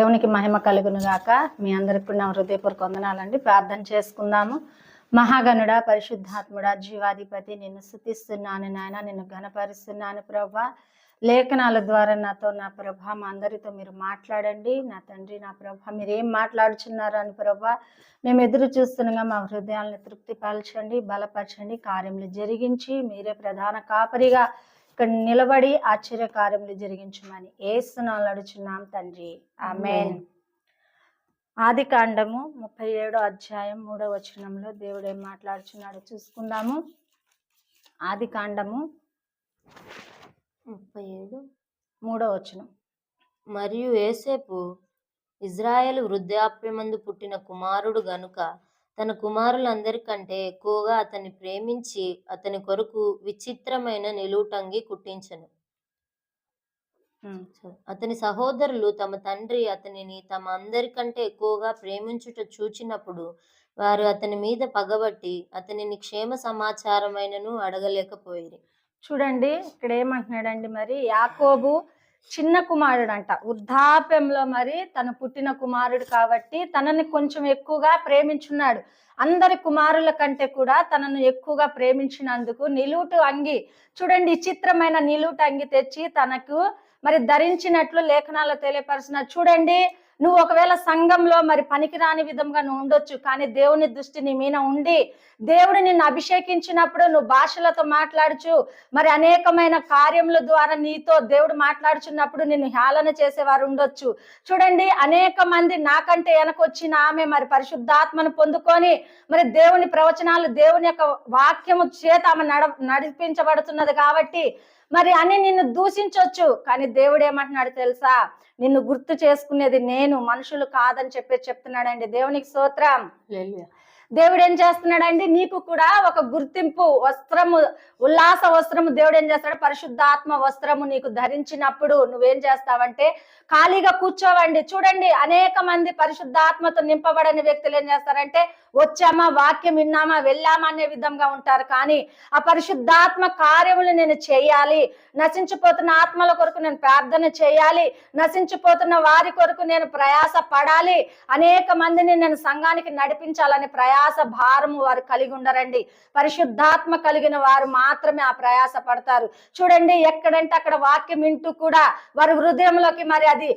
దేవునికి మహిమ కలుగును గాక. మీ అందరికి నా హృదయపూర్వక వందనాలండి. ప్రార్థన చేసుకుందాము. మహాగణుడా, పరిశుద్ధాత్ముడా, జీవాధిపతి, నిన్ను స్తుతిస్తున్నాను నాయన, నిన్ను ఘనపరుస్తున్నాను ప్రభా. లేఖనాల ద్వారా నాతో నా ప్రభా మా అందరితో మీరు మాట్లాడండి నా తండ్రి. నా ప్రభా మీరు ఏం మాట్లాడుచున్నారు అని ప్రభా మేము ఎదురు చూస్తుండగా మా హృదయాలను తృప్తిపరచండి, బలపరచండి, కార్యములు జరిగించి మీరే ప్రధాన కాపరిగా ఇక్కడ నిలబడి ఆశ్చర్యకార్యములు జరిగించమని యేసునామములో అడుగుచున్నాం తండ్రి, ఆమేన్. ఆది కాండము 37వ అధ్యాయం 3వ వచనంలో దేవుడు ఏం మాట్లాడుచున్నాడో చూసుకుందాము. ఆది కాండము 37 3వ వచనం. మరియు యోసేపు ఇజ్రాయేలు వృద్ధాప్యమందు పుట్టిన కుమారుడు గనుక తన కుమారులందరికంటే ఎక్కువగా అతన్ని ప్రేమించి అతని కొరకు విచిత్రమైన నిలువుటంగి కుట్టించెను. అతని సహోదరులు తమ తండ్రి అతనిని తమ అందరికంటే ఎక్కువగా ప్రేమించుట చూచినప్పుడు వారు అతని మీద పగబట్టి అతనిని క్షేమ సమాచారమైనను అడగలేకపోయిరి. చూడండి ఇక్కడ ఏమంటున్నాడండి, మరి యాకోబు చిన్న కుమారుడు అంట, వృద్ధాప్యంలో మరి తను పుట్టిన కుమారుడు కాబట్టి తనని కొంచెం ఎక్కువగా ప్రేమించున్నాడు. అందరి కుమారుల కంటే కూడా తనను ఎక్కువగా ప్రేమించినందుకు నిలువుటు అంగి, చూడండి విచిత్రమైన నిలువుటు అంగి తెచ్చి తనకు మరి ధరించినట్లు లేఖనాల్లో తెలియపరుస్తున్నారు. చూడండి, నువ్వు ఒకవేళ సంఘంలో మరి పనికిరాని విధంగా నువ్వు ఉండొచ్చు, కానీ దేవుని దృష్టి నీ మీద ఉండి దేవుడు నిన్ను అభిషేకించినప్పుడు నువ్వు భాషలతో మాట్లాడుచు మరి అనేకమైన కార్యముల ద్వారా నీతో దేవుడు మాట్లాడుచున్నప్పుడు నిన్ను హేళన చేసేవారు ఉండొచ్చు. చూడండి, అనేక మంది నాకంటే వెనకొచ్చిన ఆమె మరి పరిశుద్ధాత్మను పొందుకొని మరి దేవుని ప్రవచనాలు దేవుని యొక్క వాక్యము చేత ఆమె నడిపించబడుతున్నది కాబట్టి మరి అని నిన్ను దూషించవచ్చు. కానీ దేవుడు ఏమంటున్నాడు తెలుసా, నిన్ను గుర్తు చేసుకునేది నేను, మనుషులు కాదని చెప్తున్నాడండి. దేవునికి స్తోత్రం. దేవుడు ఏం చేస్తున్నాడండి, నీకు కూడా ఒక గుర్తింపు వస్త్రము, ఉల్లాస వస్త్రము దేవుడు ఏం చేస్తాడు, పరిశుద్ధాత్మ వస్త్రము నీకు ధరించినప్పుడు నువ్వేం చేస్తావంటే ఖాళీగా కూర్చోవండి. చూడండి, అనేక మంది పరిశుద్ధాత్మతో నింపబడని వ్యక్తులు ఏం చేస్తారంటే వచ్చామా, వాక్యం విన్నామా, వెళ్ళామా అనే విధంగా ఉంటారు. కానీ ఆ పరిశుద్ధాత్మ కార్యములు నేను చేయాలి, నశించిపోతున్న ఆత్మల కొరకు నేను ప్రార్థన చేయాలి, నశించిపోతున్న వారి కొరకు నేను ప్రయాస పడాలి, అనేక మందిని నేను సంఘానికి నడిపించాలని ప్రయాస భారము వారు కలిగి ఉండరండి. పరిశుద్ధాత్మ కలిగిన వారు మాత్రమే ఆ ప్రయాస పడతారు. చూడండి, ఎక్కడంటే అక్కడ వాక్యం వింటూ కూడా వారి హృదయంలోకి మరి అది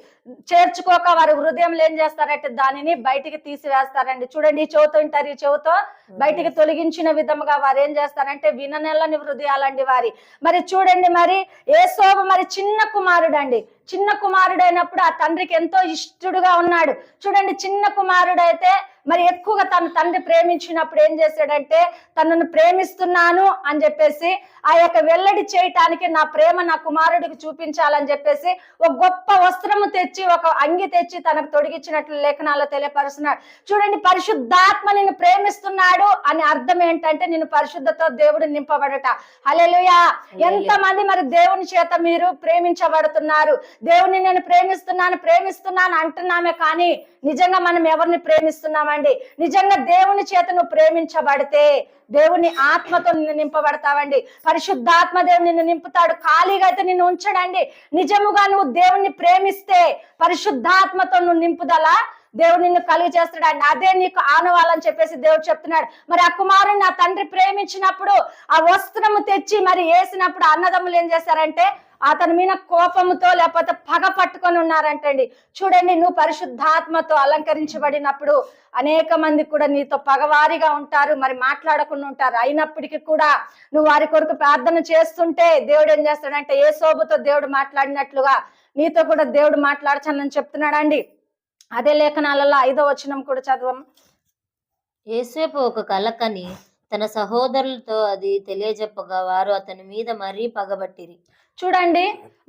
చేర్చుకోక వారి హృదయంలో ఏం చేస్తారంటే దానిని బయటికి తీసివేస్తారండి. చూడండి, ఈ చెవుతో వింటారు, ఈ చెవుతో బయటికి తొలగించిన విధముగా వారు ఏం చేస్తారంటే విననెల్లని హృదయాలండి వారి. మరి చూడండి, మరి యేసోబు మరి చిన్న కుమారుడు అండి. చిన్న కుమారుడైనప్పుడు ఆ తండ్రికి ఎంతో ఇష్టడుగా ఉన్నాడు. చూడండి, చిన్న కుమారుడైతే మరి ఎక్కువగా తన తండ్రి ప్రేమించినప్పుడు ఏం చేశాడంటే తనను ప్రేమిస్తున్నాను అని చెప్పేసి ఆ యొక్క వెల్లడి చేయటానికి నా ప్రేమ నా కుమారుడికి చూపించాలని చెప్పేసి ఒక గొప్ప వస్త్రము తెచ్చి ఒక అంగి తెచ్చి తనకు తొడిగించినట్లు లేఖనాల్లో తెలియపరుస్తున్నాడు. చూడండి, పరిశుద్ధాత్మ నిన్ను ప్రేమిస్తున్నాడు అని అర్థం ఏంటంటే నిన్ను పరిశుద్ధతో దేవుడు నింపబడట. హల్లెలూయా. ఎంతమంది మరి దేవుని చేత మీరు ప్రేమించబడుతున్నారు? దేవుని నేను ప్రేమిస్తున్నాను అంటున్నామే, కానీ నిజంగా మనం ఎవరిని ప్రేమిస్తున్నామండి? నిజంగా దేవుని చేత నువ్వు ప్రేమించబడితే దేవుని ఆత్మతో నిన్ను నింపబడతావండి. పరిశుద్ధాత్మ దేవుని నిన్ను నింపుతాడు, ఖాళీగా అయితే నిన్ను ఉంచడండి. నిజముగా నువ్వు దేవుణ్ణి ప్రేమిస్తే పరిశుద్ధాత్మతో నువ్వు నింపుదల దేవుడు నిన్ను కలిగి చేస్తాడు. అదే నీకు ఆనవాలని చెప్పేసి దేవుడు చెప్తున్నాడు. మరి ఆ కుమారుని నా తండ్రి ప్రేమించినప్పుడు ఆ వస్త్రము తెచ్చి మరి వేసినప్పుడు అన్నదమ్ములు ఏం చేశారంటే అతని మీద కోపముతో లేకపోతే పగ పట్టుకొని ఉన్నారంటండి. చూడండి, నువ్వు పరిశుద్ధాత్మతో అలంకరించబడినప్పుడు అనేక మంది కూడా నీతో పగవారిగా ఉంటారు, మరి మాట్లాడకుండా ఉంటారు. అయినప్పటికీ కూడా నువ్వు వారి కొరకు ప్రార్థన చేస్తుంటే దేవుడు ఏం చేస్తాడంటే యేసోబుతో దేవుడు మాట్లాడినట్లుగా నీతో కూడా దేవుడు మాట్లాడచానని చెప్తున్నాడండి. అదే లేఖనాలలో 5వ వచనం కూడా చదవం. యోసేపు ఒక కలకని తన సహోదరులతో అది తెలియజెప్పగా వారు అతని మీద మరీ పగబట్టిరి. చూడండి,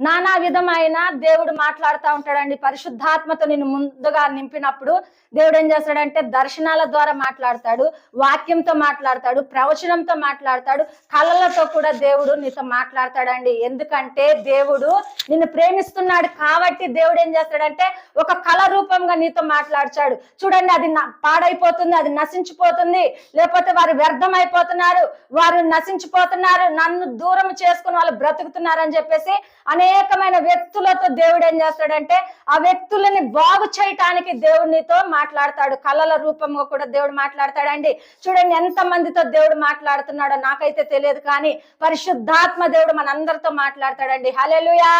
నానా విధమైన దేవుడు మాట్లాడుతూ ఉంటాడండి. పరిశుద్ధాత్మతో నిన్ను ముందుగా నింపినప్పుడు దేవుడు ఏం చేస్తాడంటే దర్శనాల ద్వారా మాట్లాడతాడు, వాక్యంతో మాట్లాడతాడు, ప్రవచనంతో మాట్లాడతాడు, కళలతో కూడా దేవుడు నీతో మాట్లాడతాడండి. ఎందుకంటే దేవుడు నిన్ను ప్రేమిస్తున్నాడు కాబట్టి దేవుడు ఏం చేస్తాడంటే ఒక కళ రూపంగా నీతో మాట్లాడతాడు. చూడండి, అది పాడైపోతుంది, అది నశించిపోతుంది, లేకపోతే వారు వ్యర్థం అయిపోతున్నారు, వారు నశించిపోతున్నారు, నన్ను దూరం చేసుకుని వాళ్ళు బ్రతుకుతున్నారని చెప్పేసి అనేకమైన వ్యక్తులతో దేవుడు ఏం చేస్తాడంటే ఆ వ్యక్తులని బాగు చేయటానికి దేవునితో మాట్లాడతాడు. కళల రూపంగా కూడా దేవుడు మాట్లాడతాడండి. చూడండి ఎంత మందితో దేవుడు మాట్లాడుతున్నాడో నాకైతే తెలియదు, కానీ పరిశుద్ధాత్మ దేవుడు మనందరితో మాట్లాడతాడండి. హల్లెలూయా.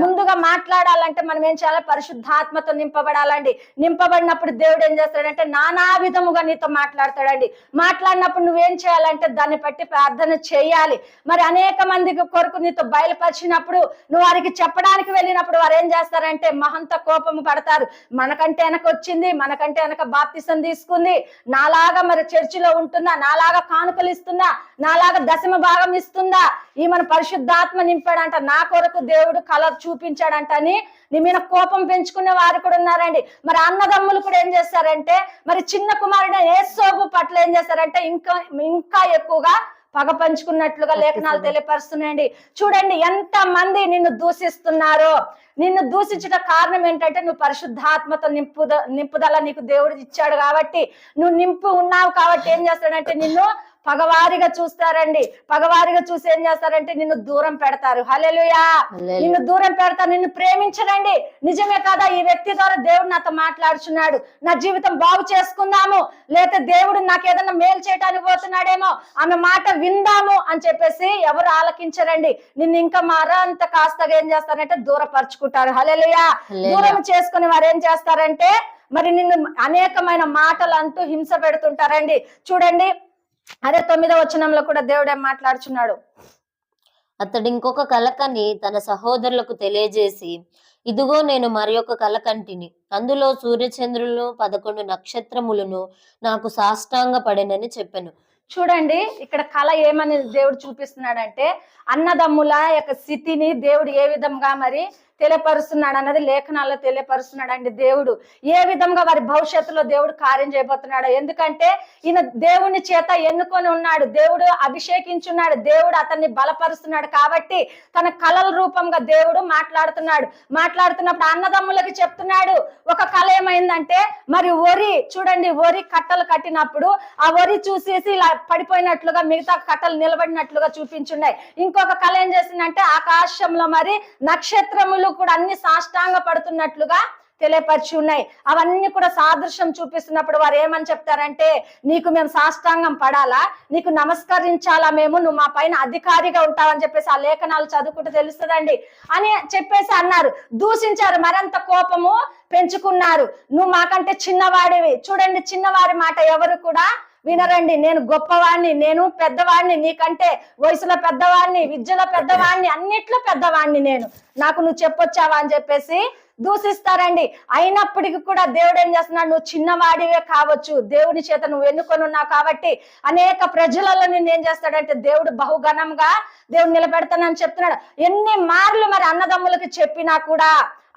ముందుగా మాట్లాడాలంటే మనం ఏం చేయాలి? పరిశుద్ధాత్మతో నింపబడాలండి. నింపబడినప్పుడు దేవుడు ఏం చేస్తాడంటే నానా విధముగా నీతో మాట్లాడతాడండి. మాట్లాడినప్పుడు నువ్వేం చేయాలంటే దాన్ని బట్టి ప్రార్థన చేయాలి. మరి అనేక మందికి కొరకు నీతో బయలుపరిచినప్పుడు నువ్వు వారికి చెప్పడానికి వెళ్ళినప్పుడు వారు ఏం చేస్తారంటే మహంత కోపము పడతారు. మనకంటే వెనక వచ్చింది, మనకంటే వెనక బాప్తిసం తీసుకుంది, నాలాగా మరి చర్చిలో ఉంటుందా, నాలాగా కానుకలు ఇస్తుందా, నాలాగా దశమ భాగం ఇస్తుందా, ఈ మన పరిశుద్ధాత్మ నింపాడంట, నా కొరకు దేవుడు కలర్ చూపించాడంట అని నీ మీద కోపం పెంచుకునే వారు కూడా ఉన్నారండి. మరి అన్నదమ్ములు కూడా ఏం చేస్తారంటే మరి చిన్న కుమారుడు యేసోబు పట్ల ఏం చేస్తారంటే ఇంకా ఎక్కువగా పగ పంచుకున్నట్లుగా లేఖనాలు తెలియపరుస్తున్నాయండి. చూడండి ఎంత మంది నిన్ను దూషిస్తున్నారో. నిన్ను దూషించట కారణం ఏంటంటే నువ్వు పరిశుద్ధాత్మతో నింపుదల నీకు దేవుడు ఇచ్చాడు కాబట్టి, నువ్వు నింపు ఉన్నావు కాబట్టి ఏం చేస్తాడంటే నిన్ను పగవారిగా చూస్తారండి. పగవారిగా చూసి ఏం చేస్తారంటే నిన్ను దూరం పెడతారు. హల్లెలూయా. నిన్ను దూరం పెడతారు, నిన్ను ప్రేమించరండి. నిజమే కదా, ఈ వ్యక్తి ద్వారా దేవుడు నాతో మాట్లాడుచున్నాడు, నా జీవితం బాగు చేసుకుందాము, లేకపోతే దేవుడు నాకు ఏదైనా మేలు చేయడానికి పోతున్నాడేమో, ఆమె మాట విందాము అని చెప్పేసి ఎవరు ఆలకించరండి. నిన్ను ఇంకా మరంత కాస్తగా ఏం చేస్తారంటే దూరపరుచుకుంటారు. హల్లెలూయా. దూరం చేసుకుని వారు ఏం చేస్తారంటే మరి నిన్ను అనేకమైన మాటలు అంటూ హింస పెడుతుంటారండి. చూడండి అదే 9వ వచనంలో కూడా దేవుడు ఏం మాట్లాడుచున్నాడు? అతడు ఇంకొక కలకని తన సహోదరులకు తెలియజేసి, ఇదిగో నేను మరి ఒక కలకంటిని, అందులో సూర్యచంద్రులను 11 నక్షత్రములను నాకు సాష్టాంగ పడినని చెప్పాను. చూడండి ఇక్కడ కళ ఏమని దేవుడు చూపిస్తున్నాడంటే అన్నదమ్ముల యొక్క స్థితిని దేవుడు ఏ విధంగా మరి తెలియపరుస్తున్నాడు అన్నది లేఖనాల్లో తెలియపరుస్తున్నాడు అండి. దేవుడు ఏ విధంగా వారి భవిష్యత్తులో దేవుడు కార్యం చేయబోతున్నాడు. ఎందుకంటే ఈయన దేవుని చేత ఎన్నుకొని ఉన్నాడు, దేవుడు అభిషేకించున్నాడు, దేవుడు అతన్ని బలపరుస్తున్నాడు. కాబట్టి తన కళల రూపంగా దేవుడు మాట్లాడుతున్నప్పుడు అన్నదమ్ములకి చెప్తున్నాడు. ఒక కళ ఏమైందంటే మరి వరి, చూడండి వరి కట్టలు కట్టినప్పుడు ఆ వరి చూసేసి ఇలా పడిపోయినట్లుగా మిగతా కట్టలు నిలబడినట్లుగా చూపించున్నాయి. ఇంకొక కళ ఏం చేసిందంటే ఆకాశంలో మరి నక్షత్రములు కూడా అన్ని సాష్టాంగ పడుతున్నట్లుగా తెలియపరిచి ఉన్నాయి. అవన్నీ కూడా సాదృశ్యం చూపిస్తున్నప్పుడు వారు ఏమని చెప్తారంటే నీకు మేము సాష్టాంగం పడాలా, నీకు నమస్కరించాలా, నువ్వు మా పైన అధికారిగా ఉంటావని చెప్పేసి ఆ లేఖనాలు చదువుకుంటూ తెలుస్తుందండి అని చెప్పేసి అన్నారు. దూషించారు, మరింత కోపము పెంచుకున్నారు. నువ్వు మాకంటే చిన్నవాడివి. చూడండి చిన్నవారి మాట ఎవరు కూడా వినరండి. నేను గొప్పవాడిని, నేను పెద్దవాడిని, నీకంటే వయసులో పెద్దవాడిని, విద్యలో పెద్దవాడిని, అన్నిట్లో పెద్దవాడిని నేను, నాకు నువ్వు చెప్పొచ్చావా అని చెప్పేసి దూషిస్తారండి. అయినప్పటికీ కూడా దేవుడు ఏం చేస్తున్నాడు? నువ్వు చిన్నవాడివే కావచ్చు, దేవుని చేత నువ్వు ఎన్నుకొని ఉన్నావు కాబట్టి అనేక ప్రజలలో నిన్ను ఏం చేస్తాడంటే దేవుడు బహుఘనంగా దేవుడు నిలబెడతానని చెప్తున్నాడు. ఎన్ని మార్లు మరి అన్నదమ్ములకి చెప్పినా కూడా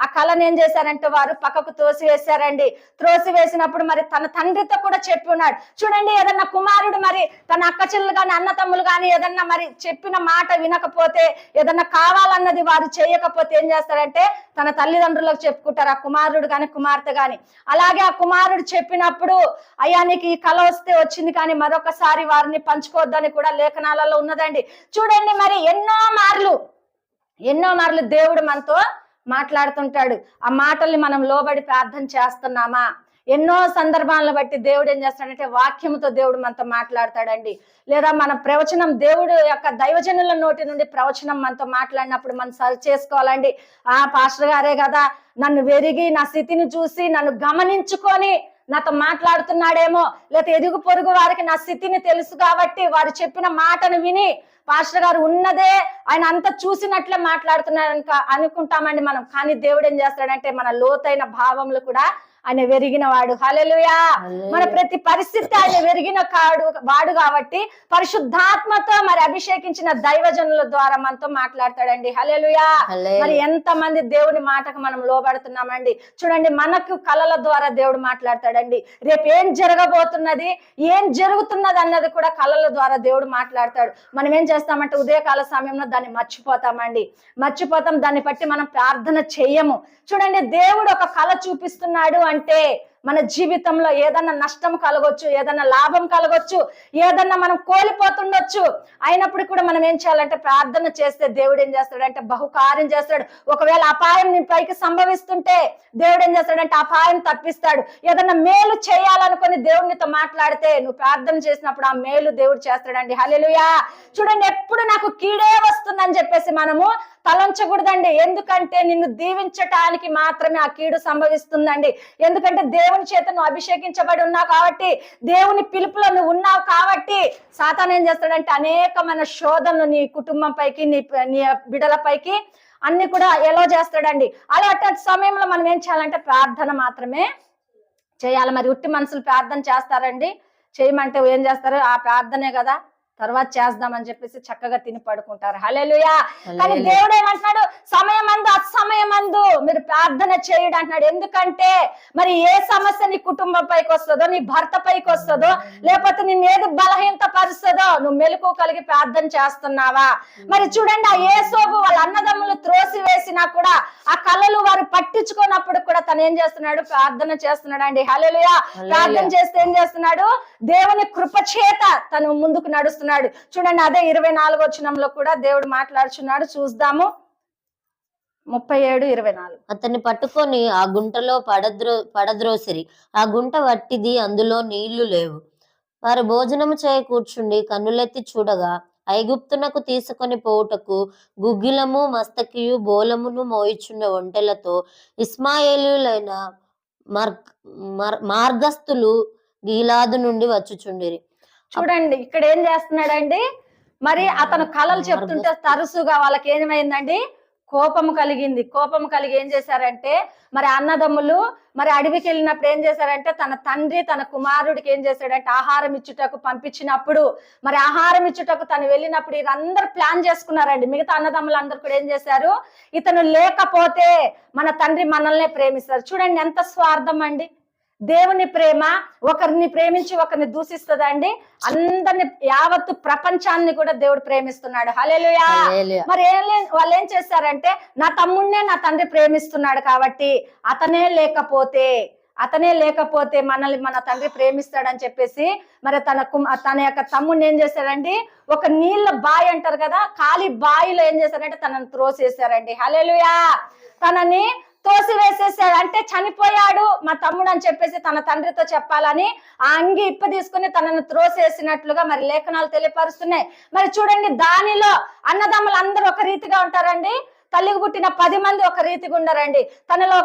ఆ కళను ఏం చేశారంటే వారు పక్కకు త్రోసివేశారండి. త్రోసివేసినప్పుడు మరి తన తండ్రితో కూడా చెప్పి ఉన్నాడు. చూడండి ఏదన్నా కుమారుడు మరి తన అక్క చెల్లెలు కానీ అన్న తమ్ములు కానీ ఏదన్నా మరి చెప్పిన మాట వినకపోతే, ఏదన్నా కావాలన్నది వారు చేయకపోతే ఏం చేస్తారంటే తన తల్లిదండ్రులకు చెప్పుకుంటారు, ఆ కుమారుడు కానీ కుమార్తె కానీ. అలాగే ఆ కుమారుడు చెప్పినప్పుడు అయ్యా నీకు ఈ కళ వస్తే వచ్చింది కానీ మరొకసారి వారిని పంచుకోవద్దని కూడా లేఖనాలలో ఉన్నదండి. చూడండి మరి ఎన్నో మార్లు దేవుడు మనతో మాట్లాడుతుంటాడు. ఆ మాటల్ని మనం లోబడి ప్రార్థన చేస్తున్నామా? ఎన్నో సందర్భాలను బట్టి దేవుడు ఏం చేస్తాడంటే వాక్యముతో దేవుడు మనతో మాట్లాడతాడండి. లేదా మన ప్రవచనం, దేవుడు యొక్క దైవజనుల నోటి నుండి ప్రవచనం మనతో మాట్లాడినప్పుడు మనం సరి చేసుకోవాలండి. పాస్టర్ గారే కదా నన్ను వెరిగి నా స్థితిని చూసి నన్ను గమనించుకొని నాతో మాట్లాడుతున్నాడేమో, లేకపోతే ఎదుగు పొరుగు వారికి నా స్థితిని తెలుసు కాబట్టి వారు చెప్పిన మాటను విని పాస్టర్ గారు ఉన్నదే ఆయన అంతా చూసినట్లే మాట్లాడుతున్నాడు అనుకుంటామండి మనం. కానీ దేవుడు ఏం చేస్తాడంటే మన లోతైన భావములు కూడా ఆయన వెరిగిన వాడు. హల్లెలూయా. మన ప్రతి పరిస్థితి ఆయన వెరిగిన వాడు కాబట్టి పరిశుద్ధాత్మతో మరి అభిషేకించిన దైవజనుల ద్వారా మనతో మాట్లాడతాడండి. హల్లెలూయా. మరి ఎంత మంది దేవుని మాటకు మనం లోబడుతున్నామండి. చూడండి మనకు కళల ద్వారా దేవుడు మాట్లాడతాడండి. రేపు ఏం జరగబోతున్నది, ఏం జరుగుతున్నది అన్నది కూడా కళల ద్వారా దేవుడు మాట్లాడతాడు. మనం ఏం చేస్తామంటే ఉదయకాల సమయంలో దాన్ని మర్చిపోతాం, దాన్ని బట్టి మనం ప్రార్థన చెయ్యము. చూడండి దేవుడు ఒక కళ చూపిస్తున్నాడు అంటే మన జీవితంలో ఏదన్నా నష్టం కలగొచ్చు, ఏదన్నా లాభం కలగొచ్చు, ఏదన్నా మనం కోల్పోతుండొచ్చు. అయినప్పుడు కూడా మనం ఏం చేయాలంటే ప్రార్థన చేస్తే దేవుడు ఏం చేస్తాడంటే బహుకార్యం చేస్తాడు. ఒకవేళ అపాయం నీ పైకి సంభవిస్తుంటే దేవుడు ఏం చేస్తాడంటే అపాయం తప్పిస్తాడు. ఏదన్నా మేలు చేయాలనుకుని దేవునితో మాట్లాడితే నువ్వు ప్రార్థన చేసినప్పుడు ఆ మేలు దేవుడు చేస్తాడండి. హల్లెలూయా. చూడండి, ఎప్పుడు నాకు కీడే వస్తుందని చెప్పేసి మనము తలంచకూడదండి. ఎందుకంటే నిన్ను దీవించటానికి మాత్రమే ఆ కీడు సంభవిస్తుందండి. ఎందుకంటే దేవుని చేత నువ్వు అభిషేకించబడి ఉన్నావు కాబట్టి, దేవుని పిలుపులో నువ్వు ఉన్నావు కాబట్టి సాతాను ఏం చేస్తాడంటే అనేకమైన శోధనలు నీ కుటుంబం పైకి, నీ బిడ్డల పైకి అన్ని కూడా ఎలా చేస్తాడండి. అలాంటి సమయంలో మనం ఏం చేయాలంటే ప్రార్థన మాత్రమే చేయాలి. మరి ఉట్టి మనుషులు ప్రార్థన చేస్తారండి? చేయమంటే ఏం చేస్తారు? ఆ ప్రార్థనే కదా, తర్వాత చేద్దామని చెప్పేసి చక్కగా తిని పడుకుంటారు. హల్లెలూయా. కానీ దేవుడు ఏమంటున్నాడు? సమయమందు అసమయమందు మీరు ప్రార్థన చేయుడు అంటున్నాడు. ఎందుకంటే మరి ఏ సమస్య నీ కుటుంబం పైకి వస్తుందో, నీ భర్త పైకి వస్తుందో, లేకపోతే నిన్ను ఏది బలహీనత పరుస్తుందో నువ్వు మెలకు కలిగి ప్రార్థన చేస్తున్నావా? మరి చూడండి, ఆ యేసోబు వాళ్ళ అన్నదమ్ములు త్రోసి వేసినా కూడా ఆ కళలు వారు పట్టించుకున్నప్పుడు కూడా తను ఏం చేస్తున్నాడు? ప్రార్థన చేస్తున్నాడు అండి. హల్లెలూయా. ప్రార్థన చేస్తే ఏం చేస్తున్నాడు? దేవుని కృప చేత తను ముందుకు నడుస్తున్నాడు. చూడండి, అదే 24వ వచనంలో కూడా దేవుడు మాట్లాడుచున్నాడు. చూద్దాము, 37:24. అతన్ని పట్టుకొని ఆ గుంటలో పడద్రోసిరి. ఆ గుంట వట్టిది, అందులో నీళ్లు లేవు. వారు భోజనము చేయ కూర్చుండి కన్నులెత్తి చూడగా ఐగుప్తునకు తీసుకొని పోవుటకు గుగ్గిలము మస్తకియు బోలమును మోయిచున్న ఒంటెలతో ఇస్మాయేలీయులైన మార్గస్థులు గీలాదు నుండి వచ్చుచుండిరి. చూడండి, ఇక్కడ ఏం చేస్తున్నాడండి? మరి అతను కళలు చెప్తుంటే తరచుగా వాళ్ళకి ఏమైందండి? కోపము కలిగింది. కోపము కలిగి ఏం చేశారంటే, మరి అన్నదమ్ములు మరి అడవికి వెళ్ళినప్పుడు ఏం చేశారంటే, తన తండ్రి తన కుమారుడికి ఏం చేశాడంటే ఆహారం ఇచ్చుటకు పంపించినప్పుడు, మరి ఆహారం ఇచ్చుటకు తను వెళ్ళినప్పుడు వీరందరూ ప్లాన్ చేసుకున్నారండి. మిగతా అన్నదమ్ములు అందరూ కూడా ఏం చేశారు? ఇతను లేకపోతే మన తండ్రి మనల్నే ప్రేమిస్తారు. చూడండి ఎంత స్వార్థం అండి. దేవుని ప్రేమ ఒకరిని ప్రేమించి ఒకరిని దూషిస్తుందండి. అందరిని, యావత్తు ప్రపంచాన్ని కూడా దేవుడు ప్రేమిస్తున్నాడు. హల్లెలూయా. మరి వాళ్ళు ఏం చేశారంటే, నా తమ్ముడినే నా తండ్రి ప్రేమిస్తున్నాడు కాబట్టి అతనే లేకపోతే మనల్ని మన తండ్రి ప్రేమిస్తాడని చెప్పేసి మరి తన యొక్క తమ్ముడిని ఏం చేశారండి? ఒక నీళ్ళ బావి అంటారు కదా, ఖాళీ బావిలో ఏం చేశారంటే తనని త్రోసేశారండి. హల్లెలూయా. తనని తోసివేసేసాడు. అంటే చనిపోయాడు మా తమ్ముడు అని చెప్పేసి తన తండ్రితో చెప్పాలని ఆ అంగి ఇప్ప తీసుకుని తనను త్రోసేసినట్లుగా మరి లేఖనాలు తెలియపరుస్తున్నాయి. మరి చూడండి, దానిలో అన్నదమ్ములు అందరూ ఒక రీతిగా ఉంటారండి. తల్లికి పుట్టిన 10 మంది ఒక రీతిగా ఉండరండి. తనలో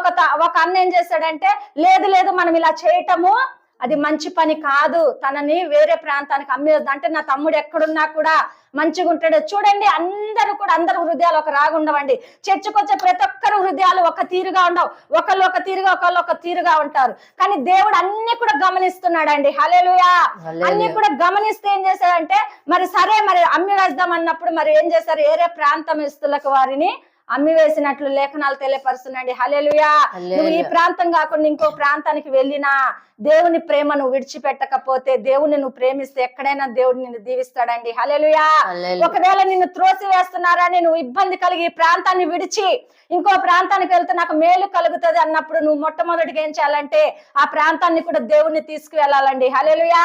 ఒక అన్న ఏం చేశాడంటే, లేదు మనం ఇలా చేయటము అది మంచి పని కాదు, తనని వేరే ప్రాంతానికి అమ్మేది. అంటే నా తమ్ముడు ఎక్కడున్నా కూడా మంచిగా ఉంటాడు. చూడండి, అందరు హృదయాలు ఒక రాగా ఉండవండి. చర్చకు వచ్చే ప్రతి ఒక్కరు హృదయాలు ఒక తీరుగా ఉండవు. ఒకళ్ళు ఒక తీరుగా ఉంటారు. కానీ దేవుడు అన్ని కూడా గమనిస్తున్నాడండి. హల్లెలూయా. అన్ని కూడా గమనిస్తే ఏం చేశాడంటే, మరి సరే మరి అమ్మి వేద్దాం అన్నప్పుడు మరి ఏం చేశారు? వేరే ప్రాంతమిస్తులకు వారిని అమ్మి వేసినట్లు లేఖనాలు తెలియపరుస్తున్నాండి. హల్లెలూయా. నువ్వు ఈ ప్రాంతం కాకుండా ఇంకో ప్రాంతానికి వెళ్ళినా దేవుని ప్రేమ నువ్వు విడిచిపెట్టకపోతే, దేవుని నువ్వు ప్రేమిస్తే ఎక్కడైనా దేవుడు నిన్ను దీవిస్తాడండి. హల్లెలూయా. ఒకవేళ నిన్ను త్రోసి వేస్తున్నారని నువ్వు ఇబ్బంది కలిగి ఈ ప్రాంతాన్ని విడిచి ఇంకో ప్రాంతానికి వెళ్తే నాకు మేలు కలుగుతుంది అన్నప్పుడు నువ్వు మొట్టమొదటిగా ఏం చేయాలంటే ఆ ప్రాంతాన్ని కూడా దేవుణ్ణి తీసుకువెళ్ళాలండి. హల్లెలూయా.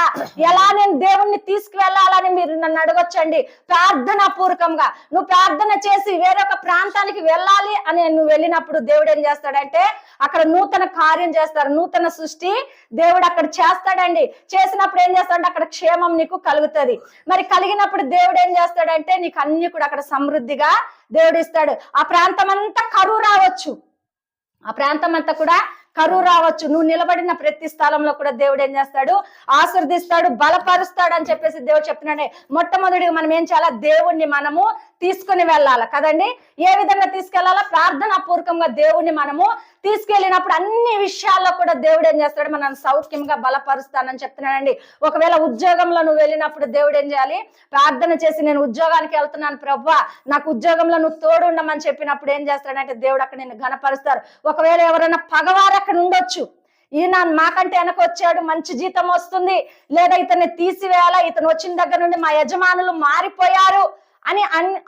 ఎలా నేను దేవుణ్ణి తీసుకువెళ్ళాలని మీరు నన్ను అడగొచ్చండి. ప్రార్థనా పూర్వకంగా నువ్వు ప్రార్థన చేసి వేరొక ప్రాంతానికి వెళ్ళాలి అని నువ్వు వెళ్ళినప్పుడు దేవుడు ఏం చేస్తాడంటే అక్కడ నూతన కార్యం చేస్తారు. నూతన సృష్టి దేవుడు అక్కడ చేస్తాడండి. చేసినప్పుడు ఏం చేస్తాడంటే అక్కడ క్షేమం నీకు కలుగుతుంది. మరి కలిగినప్పుడు దేవుడు ఏం చేస్తాడంటే నీకు అన్ని కూడా అక్కడ సమృద్ధిగా దేవుడు ఇస్తాడు. ఆ ప్రాంతం అంతా కరువు రావచ్చు, ఆ ప్రాంతం అంతా కూడా కరువు రావచ్చు. నువ్వు నిలబడిన ప్రతి స్థలంలో కూడా దేవుడు ఏం చేస్తాడు? ఆశీర్దిస్తాడు, బలపరుస్తాడు అని చెప్పేసి దేవుడు చెప్తున్నాడు. మొట్టమొదటిగా మనం ఏం చేయాలా? దేవుణ్ణి మనము తీసుకుని వెళ్ళాలి కదండి. ఏ విధంగా తీసుకెళ్లాలా? ప్రార్థనా పూర్వకంగా దేవుణ్ణి మనము తీసుకెళ్ళినప్పుడు అన్ని విషయాల్లో కూడా దేవుడు ఏం చేస్తాడు? మనల్ని సౌఖ్యంగా బలపరుస్తానని చెప్తున్నాడండి. ఒకవేళ ఉద్యోగంలో నువ్వు వెళ్ళినప్పుడు దేవుడు ఏం చేయాలి? ప్రార్థన చేసి నేను ఉద్యోగానికి వెళ్తున్నాను ప్రభువా, నాకు ఉద్యోగంలో నువ్వు తోడు ఉండమని చెప్పినప్పుడు ఏం చేస్తాడంటే దేవుడు అక్కడ నిన్ను ఘనపరుస్తారు. ఒకవేళ ఎవరైనా పగవారు అక్కడ ఉండొచ్చు, ఈయన మాకంటే వెనక వచ్చాడు, మంచి జీతం వస్తుంది, లేదా ఇతన్ని తీసివేయాలా, ఇతను వచ్చిన దగ్గర నుండి మా యజమానులు మారిపోయారు అని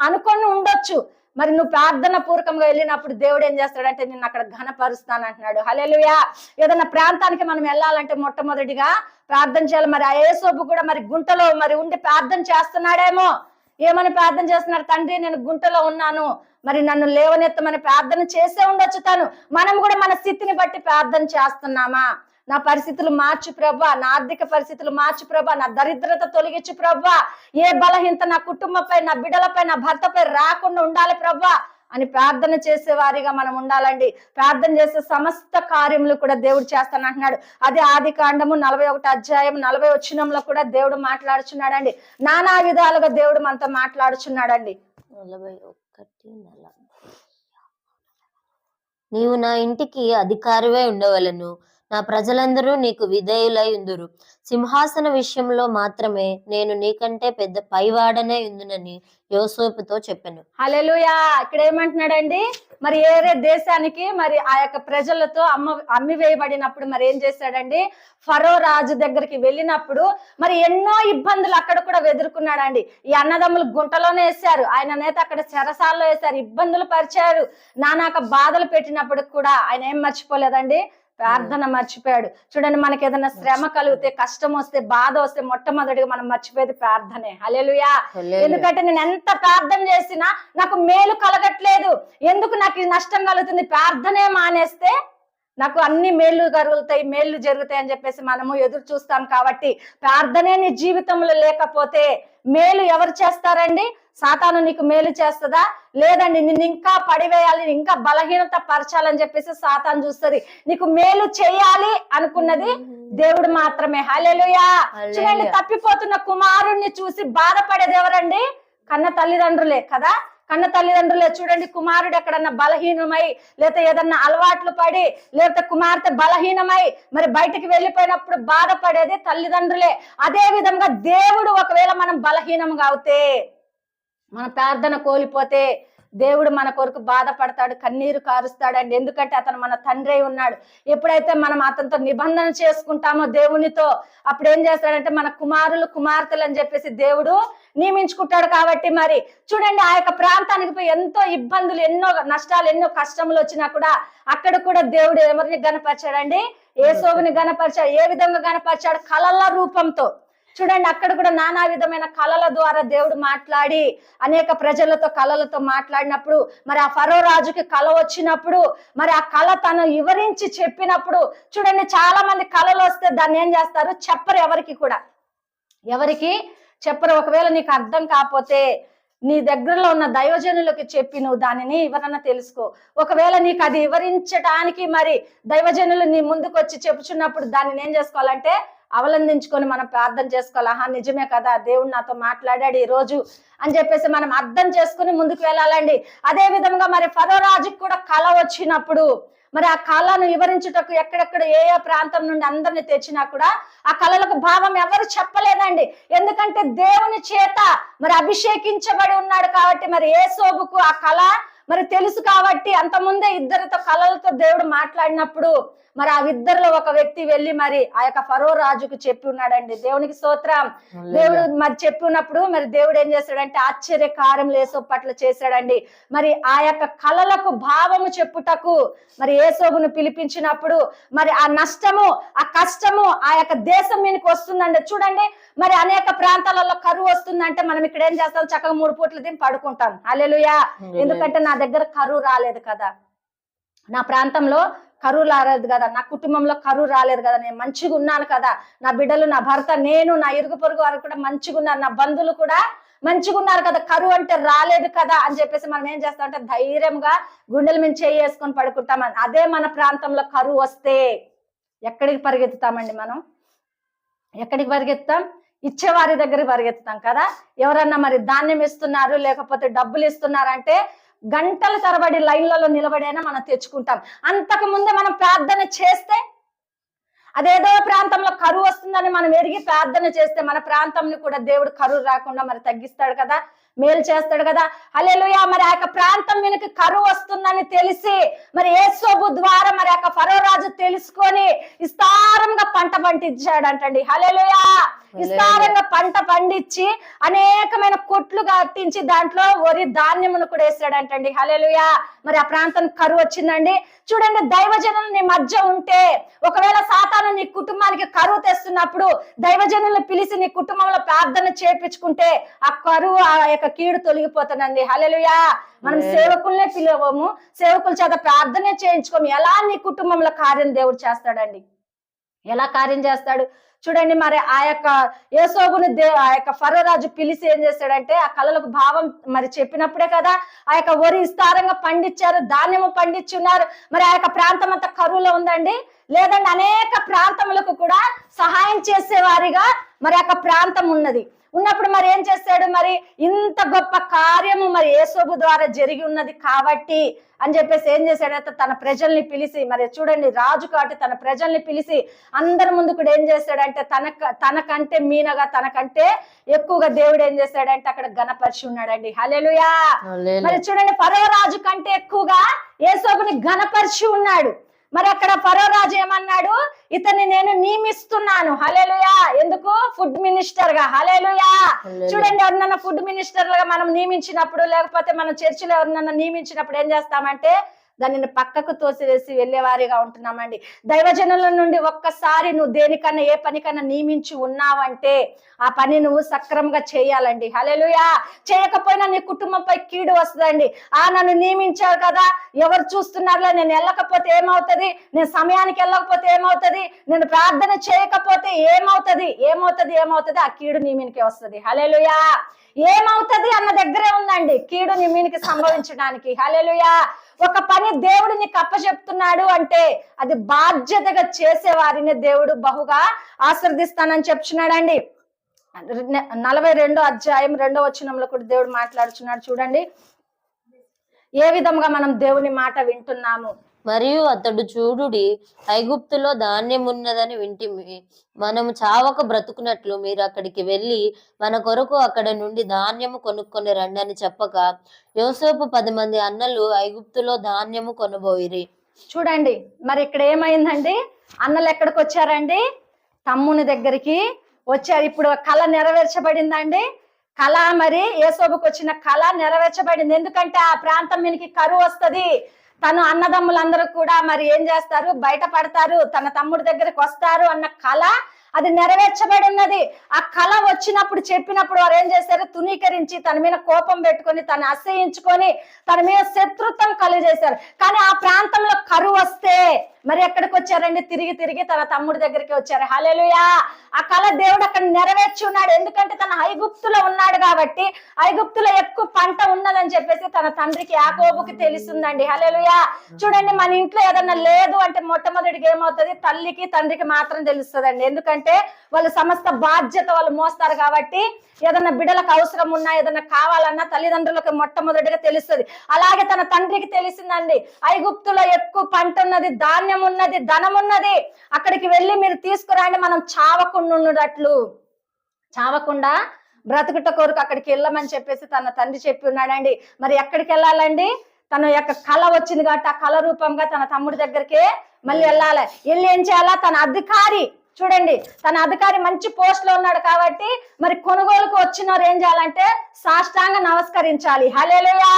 అనుకొని ఉండొచ్చు. మరి నువ్వు ప్రార్థన పూర్వకంగా వెళ్ళినప్పుడు దేవుడు ఏం చేస్తాడంటే నిన్ను అక్కడ ఘనపరుస్తాను అంటున్నాడు. హల్లెలూయా. ఏదైనా ప్రాంతానికి మనం వెళ్ళాలంటే మొట్టమొదటిగా ప్రార్థన చేయాలి. మరి ఆ యేసోబు కూడా మరి గుంటలో మరి ఉండి ప్రార్థన చేస్తున్నాడేమో. ఏమని ప్రార్థన చేస్తున్నాడు? తండ్రి, నేను గుంటలో ఉన్నాను, మరి నన్ను లేవనెత్తమని ప్రార్థన చేసే ఉండొచ్చు తను. మనం కూడా మన స్థితిని బట్టి ప్రార్థన చేస్తున్నామా? నా పరిస్థితులు మార్చు ప్రభా, నా ఆర్థిక పరిస్థితులు మార్చు ప్రభా, నా దరిద్రత తొలగించు ప్రభా, ఏ బలహీనత నా కుటుంబంపై, నా బిడ్డలపై, నా భర్తపై రాకుండా ఉండాలి ప్రభా అని ప్రార్థన చేసే వారిగా మనం ఉండాలండి. ప్రార్థన చేసే సమస్త కార్యములు కూడా దేవుడు చేస్తాను అంటున్నాడు. అదే ఆదికాండము 41 అధ్యాయం 40 వచనంలో కూడా దేవుడు మాట్లాడుచున్నాడండి. నానా విధాలుగా దేవుడు మనతో మాట్లాడుచున్నాడండి. 41:40 నీవు నా ఇంటికి అధికారివై ఉండవలను, నా ప్రజలందరూ నీకు విధేయులై ఉందురు. సింహాసన విషయంలో మాత్రమే నేను నీకంటే పెద్ద పైవాడనే ఉందునని యోసేపుతో చెప్పాను. హల్లెలూయా. ఇక్కడ ఏమంటున్నాడండి? మరి ఏరే దేశానికి మరి ఆ యొక్క ప్రజలతో అమ్మి వేయబడినప్పుడు మరి ఏం చేశాడండి? ఫరో రాజు దగ్గరికి వెళ్ళినప్పుడు మరి ఎన్నో ఇబ్బందులు అక్కడ కూడా ఎదుర్కొన్నాడండి. ఈ అన్నదమ్ములు గుంటలోనే వేశారు, ఆయన నేత అక్కడ చెరసాల్లో వేశారు, ఇబ్బందులు పరిచారు, నానాక బాధలు పెట్టినప్పుడు కూడా ఆయన ఏం మర్చిపోలేదండి? ప్రార్థన మర్చిపోయాడు. చూడండి, మనకి ఏదైనా శ్రమ కలిగితే, కష్టం వస్తే, బాధ వస్తే మొట్టమొదటిగా మనం మర్చిపోయేది ప్రార్థనే. హల్లెలూయా. ఎందుకంటే నేను ఎంత ప్రార్థన చేసినా నాకు మేలు కలగట్లేదు, ఎందుకు నాకు ఈ నష్టం కలుగుతుంది? ప్రార్థనే మానేస్తే నాకు అన్ని మేలు కలుగుతాయి, మేలు జరుగుతాయి అని చెప్పేసి మనము ఎదురు చూస్తాం. కాబట్టి ప్రార్థనే నీ జీవితంలో లేకపోతే మేలు ఎవరు చేస్తారండి? సాతాను నీకు మేలు చేస్తుందా? లేదండి, నిన్ను ఇంకా పడివేయాలి, ఇంకా బలహీనత పరచాలని చెప్పేసి సాతాను చూస్తుంది. నీకు మేలు చేయాలి అనుకున్నది దేవుడు మాత్రమే. హల్లెలూయా. చూడండి, తప్పిపోతున్న కుమారుణ్ణి చూసి బాధపడేది ఎవరండి? కన్న తల్లిదండ్రులే కదా. కన్న తల్లిదండ్రులే. చూడండి, కుమారుడు ఎక్కడన్నా బలహీనమై, లేకపోతే ఏదన్నా అలవాట్లు పడి, లేకపోతే కుమార్తె బలహీనమై మరి బయటికి వెళ్ళిపోయినప్పుడు బాధపడేది తల్లిదండ్రులే. అదే విధంగా దేవుడు ఒకవేళ మనం బలహీనంగా అవుతే, మన ప్రార్థన కోల్పోతే దేవుడు మన కొరకు బాధపడతాడు, కన్నీరు కారుస్తాడండి. ఎందుకంటే అతను మన తండ్రి ఉన్నాడు. ఎప్పుడైతే మనం అతనితో నిబంధన చేసుకుంటామో దేవునితో, అప్పుడు ఏం చేస్తాడంటే మన కుమారులు కుమార్తెలు అని చెప్పేసి దేవుడు నియమించుకుంటాడు. కాబట్టి మరి చూడండి, ఆ యొక్క ప్రాంతానికి పోయి ఎంతో ఇబ్బందులు, ఎన్నో నష్టాలు, ఎన్నో కష్టములు వచ్చినా కూడా అక్కడ కూడా దేవుడు ఎవరిని గణపరిచాడండి? యేసోబుని గణపరిచాడు. ఏ విధంగా గణపరిచాడు? కలల రూపంతో. చూడండి, అక్కడ కూడా నానా విధమైన కళల ద్వారా దేవుడు మాట్లాడి అనేక ప్రజలతో కళలతో మాట్లాడినప్పుడు మరి ఆ ఫరో రాజుకి కళ వచ్చినప్పుడు మరి ఆ కళ తను వివరించి చెప్పినప్పుడు చూడండి, చాలా మంది కళలు వస్తే దాన్ని ఏం చేస్తారు? చెప్పరు. ఎవరికి చెప్పరు. ఒకవేళ నీకు అర్థం కాకపోతే నీ దగ్గరలో ఉన్న దైవజనులకు చెప్పి నువ్వు దానిని వివరణ తెలుసుకో. ఒకవేళ నీకు అది వివరించడానికి మరి దైవజనులు నీ ముందుకు వచ్చి చెప్పుచున్నప్పుడు దానిని ఏం చేసుకోవాలంటే అవలంబించుకొని మనం ప్రార్థన చేసుకోవాలి. ఆహా, నిజమే కదా, దేవుడు నాతో మాట్లాడాడు ఈ రోజు అని చెప్పేసి మనం అర్థం చేసుకుని ముందుకు వెళ్ళాలండి. అదే విధంగా మరి ఫరో రాజుకి కూడా కళ వచ్చినప్పుడు మరి ఆ కళను వివరించుటకు ఎక్కడెక్కడ ఏ ఏ ప్రాంతం నుండి అందరిని తెచ్చినా కూడా ఆ కళలకు భావం ఎవరు చెప్పలేదండి. ఎందుకంటే దేవుని చేత మరి అభిషేకించబడి ఉన్నాడు కాబట్టి మరి యేసోబుకు ఆ కళ మరి తెలుసు కాబట్టి అంతకుముందే ఇద్దరితో కళలతో దేవుడు మాట్లాడినప్పుడు మరి ఆ ఇద్దరిలో ఒక వ్యక్తి వెళ్ళి మరి ఆ యొక్క ఫరో రాజుకు చెప్పి ఉన్నాడండి. దేవునికి స్తోత్రం. దేవుడు మరి చెప్పి ఉన్నప్పుడు మరి దేవుడు ఏం చేశాడంటే ఆశ్చర్య కార్యములు యేసోబు పట్ల చేశాడండి. మరి ఆ యొక్క కళలకు భావము చెప్పుటకు మరి యేసోబును పిలిపించినప్పుడు మరి ఆ నష్టము, ఆ కష్టము ఆ యొక్క దేశం మీదకి వస్తుందండి. చూడండి, మరి అనేక ప్రాంతాలలో కరువు వస్తుందంటే మనం ఇక్కడ ఏం చేస్తాం? చక్కగా 3 పూట్ల తిని పడుకుంటాం. హల్లెలూయా. ఎందుకంటే నా దగ్గర కరువు రాలేదు కదా, నా ప్రాంతంలో కరువు రాలేదు కదా, నా కుటుంబంలో కరువు రాలేదు కదా, నేను మంచిగా ఉన్నాను కదా, నా బిడ్డలు, నా భర్త, నేను, నా ఇరుగు పొరుగు వారు కూడా మంచిగా ఉన్నారు, నా బంధువులు కూడా మంచిగా ఉన్నారు కదా, కరువు అంటే రాలేదు కదా అని చెప్పేసి మనం ఏం చేస్తాం అంటే ధైర్యంగా గుండెల మీద చేసుకొని పడుకుంటామని. అదే మన ప్రాంతంలో కరువు వస్తే ఎక్కడికి పరిగెత్తుతామండి? మనం ఎక్కడికి పరిగెత్తాం? ఇచ్చేవారి దగ్గరికి పరిగెత్తుతాం కదా. ఎవరన్నా మరి ధాన్యం ఇస్తున్నారు లేకపోతే డబ్బులు ఇస్తున్నారంటే గంటల తరబడి లైన్లలో నిలబడైనా మనం తెచ్చుకుంటాం. అంతకు ముందే మనం ప్రార్థన చేస్తే, అదేదో ప్రాంతంలో కరువు వస్తుందని మనం ఎరిగి ప్రార్థన చేస్తే మన ప్రాంతంని కూడా దేవుడు కరువు రాకుండా మరి తగ్గిస్తాడు కదా, మేలు చేస్తాడు కదా. హల్లెలూయా. మరి ఆ యొక్క ప్రాంతం మీదకి కరువు వస్తుందని తెలిసి మరి యేసోబు ద్వారా మరి ఆ ఫరో రాజు తెలుసుకొని విస్తారంగా పంట పండించాడంటండి. హల్లెలూయా. విస్తారంగా పంట పండించి అనేకమైన కొట్లు కట్టించి దాంట్లో వరి ధాన్యమును కూడా వేసాడంటండి. హల్లెలూయా. మరి ఆ ప్రాంతం కరువు వచ్చిందండి. చూడండి, దైవజనులు నీ మధ్య ఉంటే, ఒకవేళ సాతాను నీ కుటుంబానికి కరువు తెస్తున్నప్పుడు దైవజనులను పిలిచి నీ కుటుంబంలో ప్రార్థన చేపించుకుంటే ఆ కరువు, ఆ యొక్క కీడు తొలగిపోతుందండి. హల్లెలూయా. మనం సేవకుల్నే పిలవము, సేవకుల చేత ప్రార్థనే చేయించుకోము. ఎలా నీ కుటుంబంలో కార్యం దేవుడు చేస్తాడండి? ఎలా కార్యం చేస్తాడు చూడండి. మరి ఆ యొక్క యోసేపుని ఆ యొక్క ఫరో రాజు పిలిచి ఏం చేశాడంటే, ఆ కళలకు భావం మరి చెప్పినప్పుడే కదా ఆ యొక్క వరి విస్తారంగా పండించారు, ధాన్యము పండించున్నారు. మరి ఆ యొక్క ప్రాంతం అంతా కరువులో ఉందండి, లేదండి. అనేక ప్రాంతములకు కూడా సహాయం చేసేవారిగా మరి ఆ ప్రాంతం ఉన్నప్పుడు మరి ఏం చేశాడు? మరి ఇంత గొప్ప కార్యము మరి యోసేపు ద్వారా జరిగి ఉన్నది కాబట్టి అని చెప్పేసి ఏం చేశాడంటే, తన ప్రజల్ని పిలిచి, మరి చూడండి రాజు కాబట్టి తన ప్రజల్ని పిలిచి అందరి ముందు కూడా ఏం చేశాడంటే, తనకంటే మీనగా, తనకంటే ఎక్కువగా దేవుడు ఏం చేశాడంటే అక్కడ ఘనపరిచి ఉన్నాడండి. హల్లెలూయా. మరి చూడండి, ఫరో రాజు కంటే ఎక్కువగా యోసేపుని ఘనపరిచి ఉన్నాడు. మరి అక్కడ ఫరో రాజు ఏమన్నాడు? ఇతన్ని నేను నియమిస్తున్నాను. హల్లెలూయా. ఎందుకు? ఫుడ్ మినిస్టర్ గా. హల్లెలూయా. చూడండి, ఎవరినన్నా ఫుడ్ మినిస్టర్ గా మనం నియమించినప్పుడు, లేకపోతే మన చర్చిలో ఎవరినన్నా నియమించినప్పుడు ఏం చేస్తామంటే దానిని పక్కకు తోసివేసి వెళ్ళేవారిగా ఉంటున్నామండి. దైవజనుల నుండి ఒక్కసారి నువ్వు దేనికన్నా ఏ పనికన్నా నియమించి ఉన్నావంటే ఆ పని నువ్వు సక్రమంగా చేయాలండి. హల్లెలూయా. చేయకపోయినా నీ కుటుంబంపై కీడు వస్తుందండి. నన్ను నియమించారు కదా, ఎవరు చూస్తున్నారులే, నేను వెళ్ళకపోతే ఏమవుతుంది, నేను సమయానికి వెళ్ళకపోతే ఏమవుతుంది, నేను ప్రార్థన చేయకపోతే ఏమవుతుంది? ఆ కీడు నీ మీదకే వస్తుంది. హల్లెలూయా. ఏమవుతుంది అన్న దగ్గరే ఉందండి కీడు నీ మీదకి సంభవించడానికి. హల్లెలూయా. ఒక పని దేవుడు నీకు అప్పచెప్తున్నాడు అంటే అది బాధ్యతగా చేసే వారిని దేవుడు బహుగా ఆశీర్దిస్తానని చెప్తున్నాడండి. 42వ అధ్యాయం 2వ వచనంలో కూడా దేవుడు మాట్లాడుచున్నాడు. చూడండి ఏ విధంగా మనం దేవుని మాట వింటున్నాము. మరియు అతడు చూడుడి, ఐగుప్తులో ధాన్యం ఉన్నదని వింటిమి, మనము చావక బ్రతుకున్నట్లు మీరు అక్కడికి వెళ్ళి మన కొరకు అక్కడ నుండి ధాన్యము కొనుక్కొని రండి అని చెప్పక యోసేపు 10 మంది అన్నలు ఐగుప్తులో ధాన్యము కొనబోయిరి. చూడండి, మరి ఇక్కడ ఏమైందండి? అన్నలు ఎక్కడికి వచ్చారండి? తమ్ముని దగ్గరికి వచ్చారు. ఇప్పుడు కళ నెరవేర్చబడిందండి. కళ, మరి యోసేపుకు వచ్చిన కళ నెరవేర్చబడింది. ఎందుకంటే ఆ ప్రాంతం మీదకి కరువు వస్తుంది. తను అన్నదమ్ములందరూ కూడా మరి ఏం చేస్తారు? బయటపడతారు, తన తమ్ముడి దగ్గరికి వస్తారు అన్న కళ అది నెరవేర్చబడి ఉన్నది. ఆ కళ వచ్చినప్పుడు చెప్పినప్పుడు వారు ఏం చేశారు? తునీకరించి తన మీద కోపం పెట్టుకొని, తను అసహించుకొని, తన మీద శత్రుత్వం కలిగజేశారు. కానీ ఆ ప్రాంతంలో కరువు వస్తే మరి ఎక్కడికి వచ్చారండి? తిరిగి తన తమ్ముడి దగ్గరికి వచ్చారు. హల్లెలూయా. ఆ కళ దేవుడు అక్కడ నెరవేర్చి ఉన్నాడు. ఎందుకంటే తన ఐగుప్తులో ఉన్నాడు కాబట్టి, ఐగుప్తులో ఎక్కువ పంట ఉన్నదని చెప్పేసి తన తండ్రికి యాకోబుకి తెలుస్తుందండి. హల్లెలూయా. చూడండి, మన ఇంట్లో ఏదన్నా లేదు అంటే మొట్టమొదటిగా ఏమవుతుంది? తల్లికి తండ్రికి మాత్రం తెలుస్తుందండి. ఎందుకంటే వాళ్ళు సమస్త బాధ్యత వాళ్ళు మోస్తారు కాబట్టి, ఏదన్నా బిడ్డలకు అవసరం ఉన్నా, ఏదన్నా కావాలన్నా తల్లిదండ్రులకు మొట్టమొదటిగా తెలుస్తుంది. అలాగే తన తండ్రికి తెలిసిందండి, ఐగుప్తులో ఎక్కువ పంట ఉన్నది, ధాన్యం ఉన్నది, ధనం ఉన్నది, అక్కడికి వెళ్ళి మీరు తీసుకురండి, మనం చావకుండా బ్రతుకుట కొరకు అక్కడికి వెళ్ళమని చెప్పేసి తన తండ్రి చెప్పి ఉన్నాడండి. మరి ఎక్కడికి వెళ్ళాలండి? తన యొక్క కళ వచ్చింది కాబట్టి ఆ కళ రూపంగా తన తమ్ముడి దగ్గరికి మళ్ళీ వెళ్ళాలి. వెళ్ళి ఏం చేయాలా? తన అధికారి, చూడండి తన అధికారి మంచి పోస్ట్ లో ఉన్నాడు కాబట్టి మరి కొనుగోలుకు వచ్చిన వారు ఏం చేయాలంటే సాష్టాంగ నమస్కరించాలి. హల్లెలూయా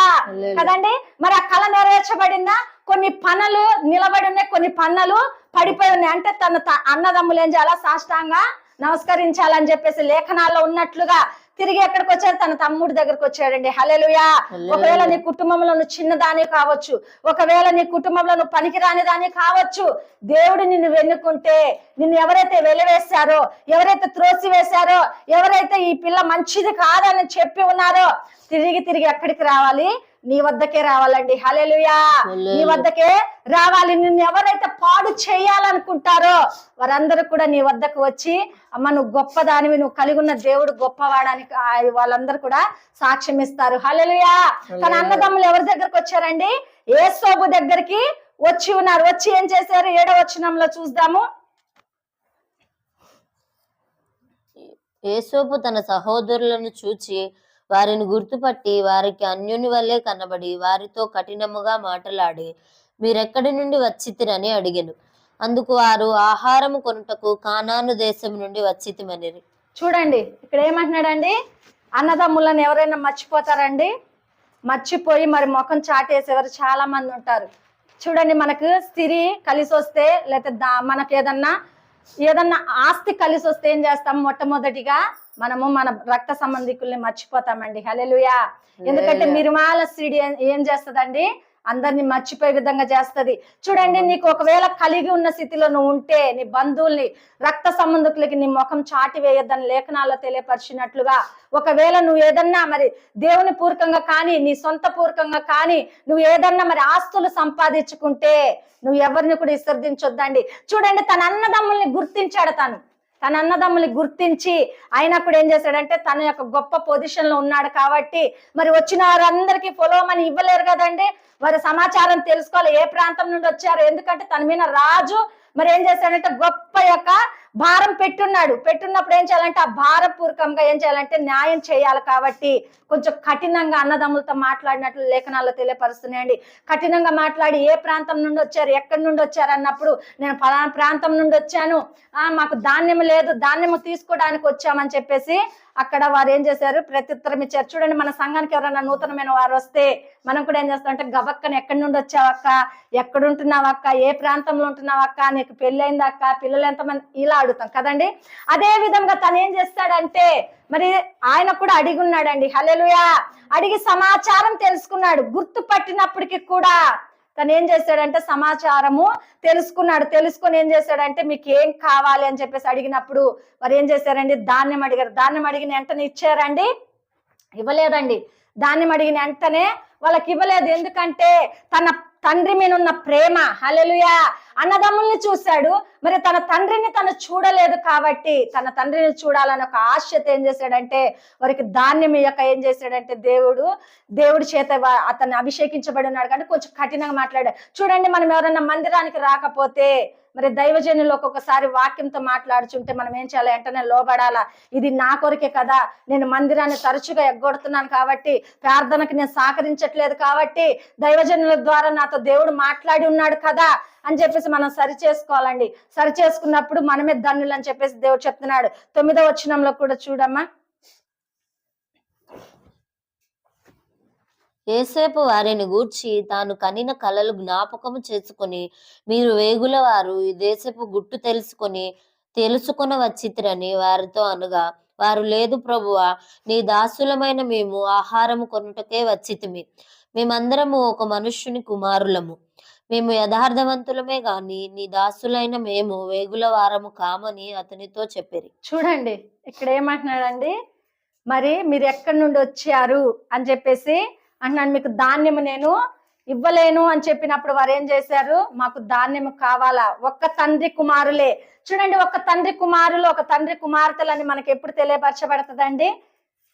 కదండి. మరి ఆ కళ నెరవేర్చబడిందా? కొన్ని పనులు నిలబడి ఉన్నాయి, కొన్ని పనులు పడిపోయి ఉన్నాయి. అంటే తన అన్నదమ్ములు ఏం చేయాలా? సాష్టాంగ నమస్కరించాలని చెప్పేసి లేఖనాల్లో ఉన్నట్లుగా తిరిగి ఎక్కడికి వచ్చారు? తన తమ్ముడి దగ్గరకు వచ్చాడండి. హల్లెలూయా. ఒకవేళ నీ కుటుంబంలో నువ్వు చిన్నదాని కావచ్చు, ఒకవేళ నీ కుటుంబంలో నువ్వు పనికిరాని దాని కావచ్చు, దేవుడు నిన్ను వెన్నుకుంటే, నిన్ను ఎవరైతే వెలివేశారో, ఎవరైతే త్రోసివేశారో, ఎవరైతే ఈ పిల్ల మంచిది కాదని చెప్పి ఉన్నారో, తిరిగి ఎక్కడికి రావాలి? నీ వద్దకే రావాలండి. హల్లెలూయా. నీ వద్దకే రావాలి. నిన్ను ఎవరైతే పాడు చేయాలనుకుంటారో వారందరూ కూడా నీ వద్దకు వచ్చి, అమ్మ నువ్వు గొప్పదానివి, నువ్వు కలిగి ఉన్న దేవుడు గొప్పవాడానికి వాళ్ళందరూ కూడా సాక్ష్యం ఇస్తారు. హల్లెలూయా. తన అన్నదమ్ములు ఎవరి దగ్గరకు వచ్చారండి? యోసేపు దగ్గరికి వచ్చి ఉన్నారు. వచ్చి ఏం చేశారు? 7వ వచనంలో చూద్దాము. యోసేపు తన సహోదరులను చూచి వారిని గుర్తుపట్టి వారికి అన్యుని వల్లే కనబడి వారితో కఠినముగా మాటలాడి, మీరెక్కడి నుండి వచ్చితిరని అడిగెను. అందుకు వారు, ఆహారము కొనుటకు కానాను దేశం నుండి వచ్చితిమనిరి. చూడండి ఇక్కడ ఏమంటున్నాడండి, అన్నదమ్ములను ఎవరైనా మర్చిపోతారండి? మర్చిపోయి మరి ముఖం చాటేసేవారు చాలా మంది ఉంటారు. చూడండి, మనకు స్త్రీ కలిసి వస్తే లేకపోతే మనకు ఏదన్నా ఆస్తి కలిసి వస్తే ఏం చేస్తాం? మొట్టమొదటిగా మనము మన రక్త సంబంధికుల్ని మర్చిపోతామండి. హల్లెలూయా. ఎందుకంటే మిరిమాల స్త్రీ ఏం చేస్తదండి? అందరిని మర్చిపోయే విధంగా చేస్తది. చూడండి, నీకు ఒకవేళ కలిగి ఉన్న స్థితిలో నువ్వు ఉంటే నీ బంధువుల్ని, రక్త సంబంధికులకి నీ ముఖం చాటి వేయొద్దని లేఖనాల్లో తెలియపరిచినట్లుగా, ఒకవేళ నువ్వు ఏదన్నా మరి దేవుని పూర్వకంగా కానీ నీ సొంత పూర్వకంగా కానీ నువ్వు ఏదన్నా మరి ఆస్తులు సంపాదించుకుంటే నువ్వు ఎవరిని కూడా విసర్జించొద్దండి. చూడండి, తన అన్నదమ్ముల్ని గుర్తించాడు. తన అన్నదమ్ముల్ని గుర్తించి అయినప్పుడు ఏం చేశాడంటే తన యొక్క గొప్ప పొజిషన్ లో ఉన్నాడు కాబట్టి మరి వచ్చిన వారందరికీ పొలవమని ఇవ్వలేరు కదండి. వారి సమాచారం తెలుసుకోవాలి, ఏ ప్రాంతం నుండి వచ్చారు. ఎందుకంటే తన మీద రాజు మరి ఏం చేశాడంటే గొప్ప యొక్క భారం పెట్టున్నప్పుడు ఏం చేయాలంటే ఆ భారపూర్వకంగా ఏం చేయాలంటే న్యాయం చేయాలి. కాబట్టి కొంచెం కఠినంగా అన్నదమ్ములతో మాట్లాడినట్లు లేఖనాల్లో తెలియపరుస్తున్నాయండి. కఠినంగా మాట్లాడి ఏ ప్రాంతం నుండి వచ్చారు, ఎక్కడి నుండి వచ్చారు అన్నప్పుడు నేను ఫలానా ప్రాంతం నుండి వచ్చాను, మాకు ధాన్యం లేదు, ధాన్యం తీసుకోవడానికి వచ్చామని చెప్పేసి అక్కడ వారు ఏం చేశారు? ప్రత్యుత్తరం ఇచ్చారు. చూడండి, మన సంఘానికి ఎవరైనా నూతనమైన వారు వస్తే మనం కూడా ఏం చేస్తామంటే గబక్కని ఎక్కడి నుండి వచ్చావక్క, ఎక్కడుంటున్నావక్క, ఏ ప్రాంతంలో ఉంటున్నావక్క, నీకు పెళ్ళైందక్క, పిల్లలు ఎంతమంది, ఇలా అడుగుతాం కదండి. అదే విధంగా తను ఏం చేస్తాడంటే మరి ఆయన కూడా అడిగి ఉన్నాడండి. హల్లెలూయా. అడిగి సమాచారం తెలుసుకున్నాడు. గుర్తు పట్టినప్పటికీ కూడా తను ఏం చేశాడంటే సమాచారము తెలుసుకొని ఏం చేశాడంటే మీకు ఏం కావాలి అని చెప్పేసి అడిగినప్పుడు వారు ఏం చేశారండి? ధాన్యం అడిగారు. ధాన్యం అడిగిన వెంటనే ఇచ్చారండి? ఇవ్వలేదండి. ధాన్యం అడిగిన వెంటనే వాళ్ళకి ఇవ్వలేదు. ఎందుకంటే తన తండ్రి మీద ఉన్న ప్రేమ. హల్లెలూయా. అన్నదమ్ముల్ని చూశాడు, మరి తన తండ్రిని తను చూడలేదు కాబట్టి తన తండ్రిని చూడాలని ఒక ఆశతో ఏం చేశాడంటే వారికి ధాన్యం ఇయ్యక ఏం చేశాడంటే దేవుడి చేత అతన్ని అభిషేకించబడి ఉన్నాడు కానీ కొంచెం కఠినంగా మాట్లాడాడు. చూడండి, మనం ఎవరైనా మందిరానికి రాకపోతే మరి దైవజనులు ఒక్కొక్కసారి వాక్యంతో మాట్లాడుచుంటే మనం ఏం చేయాలి? వెంటనే లోబడాలా. ఇది నా కొరికే కదా, నేను మందిరాన్ని తరచుగా ఎగ్గొడుతున్నాను కాబట్టి, ప్రార్థనకి నేను సహకరించట్లేదు కాబట్టి, దైవజనుల ద్వారా నాతో దేవుడు మాట్లాడి ఉన్నాడు కదా అని చెప్పేసి మనం సరి చేసుకోవాలండి. సరి చేసుకున్నప్పుడు మనమే ధన్యులు అని చెప్పేసి దేవుడు చెప్తున్నాడు. 9వ వచనంలో కూడా చూడమ్మా. యేసేపు వారిని గూర్చి తాను కనిన కలలు జ్ఞాపకము చేసుకుని, మీరు వేగుల వారు ఈ దేశపు గుట్టు తెలుసుకొన వచ్చితిరని వారితో అనగా, వారు, లేదు ప్రభువా, నీ దాసులమైన మేము ఆహారము కొనుటకే వచ్చితిమి. మేమందరము ఒక మనుష్యుని కుమారులము. మేము యథార్థవంతులమే గాని నీ దాసులైన మేము వేగుల వారము కామని అతనితో చెప్పిరి. చూడండి, ఇక్కడ ఏమంటున్నాడండి? మరి మీరు ఎక్కడి నుండి వచ్చారు అని చెప్పేసి అంటున్నాడు. మీకు ధాన్యము నేను ఇవ్వలేను అని చెప్పినప్పుడు వారు ఏం చేశారు? మాకు ధాన్యము కావాలా. ఒక్క తండ్రి కుమారులే. చూడండి, ఒక తండ్రి కుమారులు, ఒక తండ్రి కుమార్తెలని మనకి ఎప్పుడు తెలియపరచబడుతుందండి?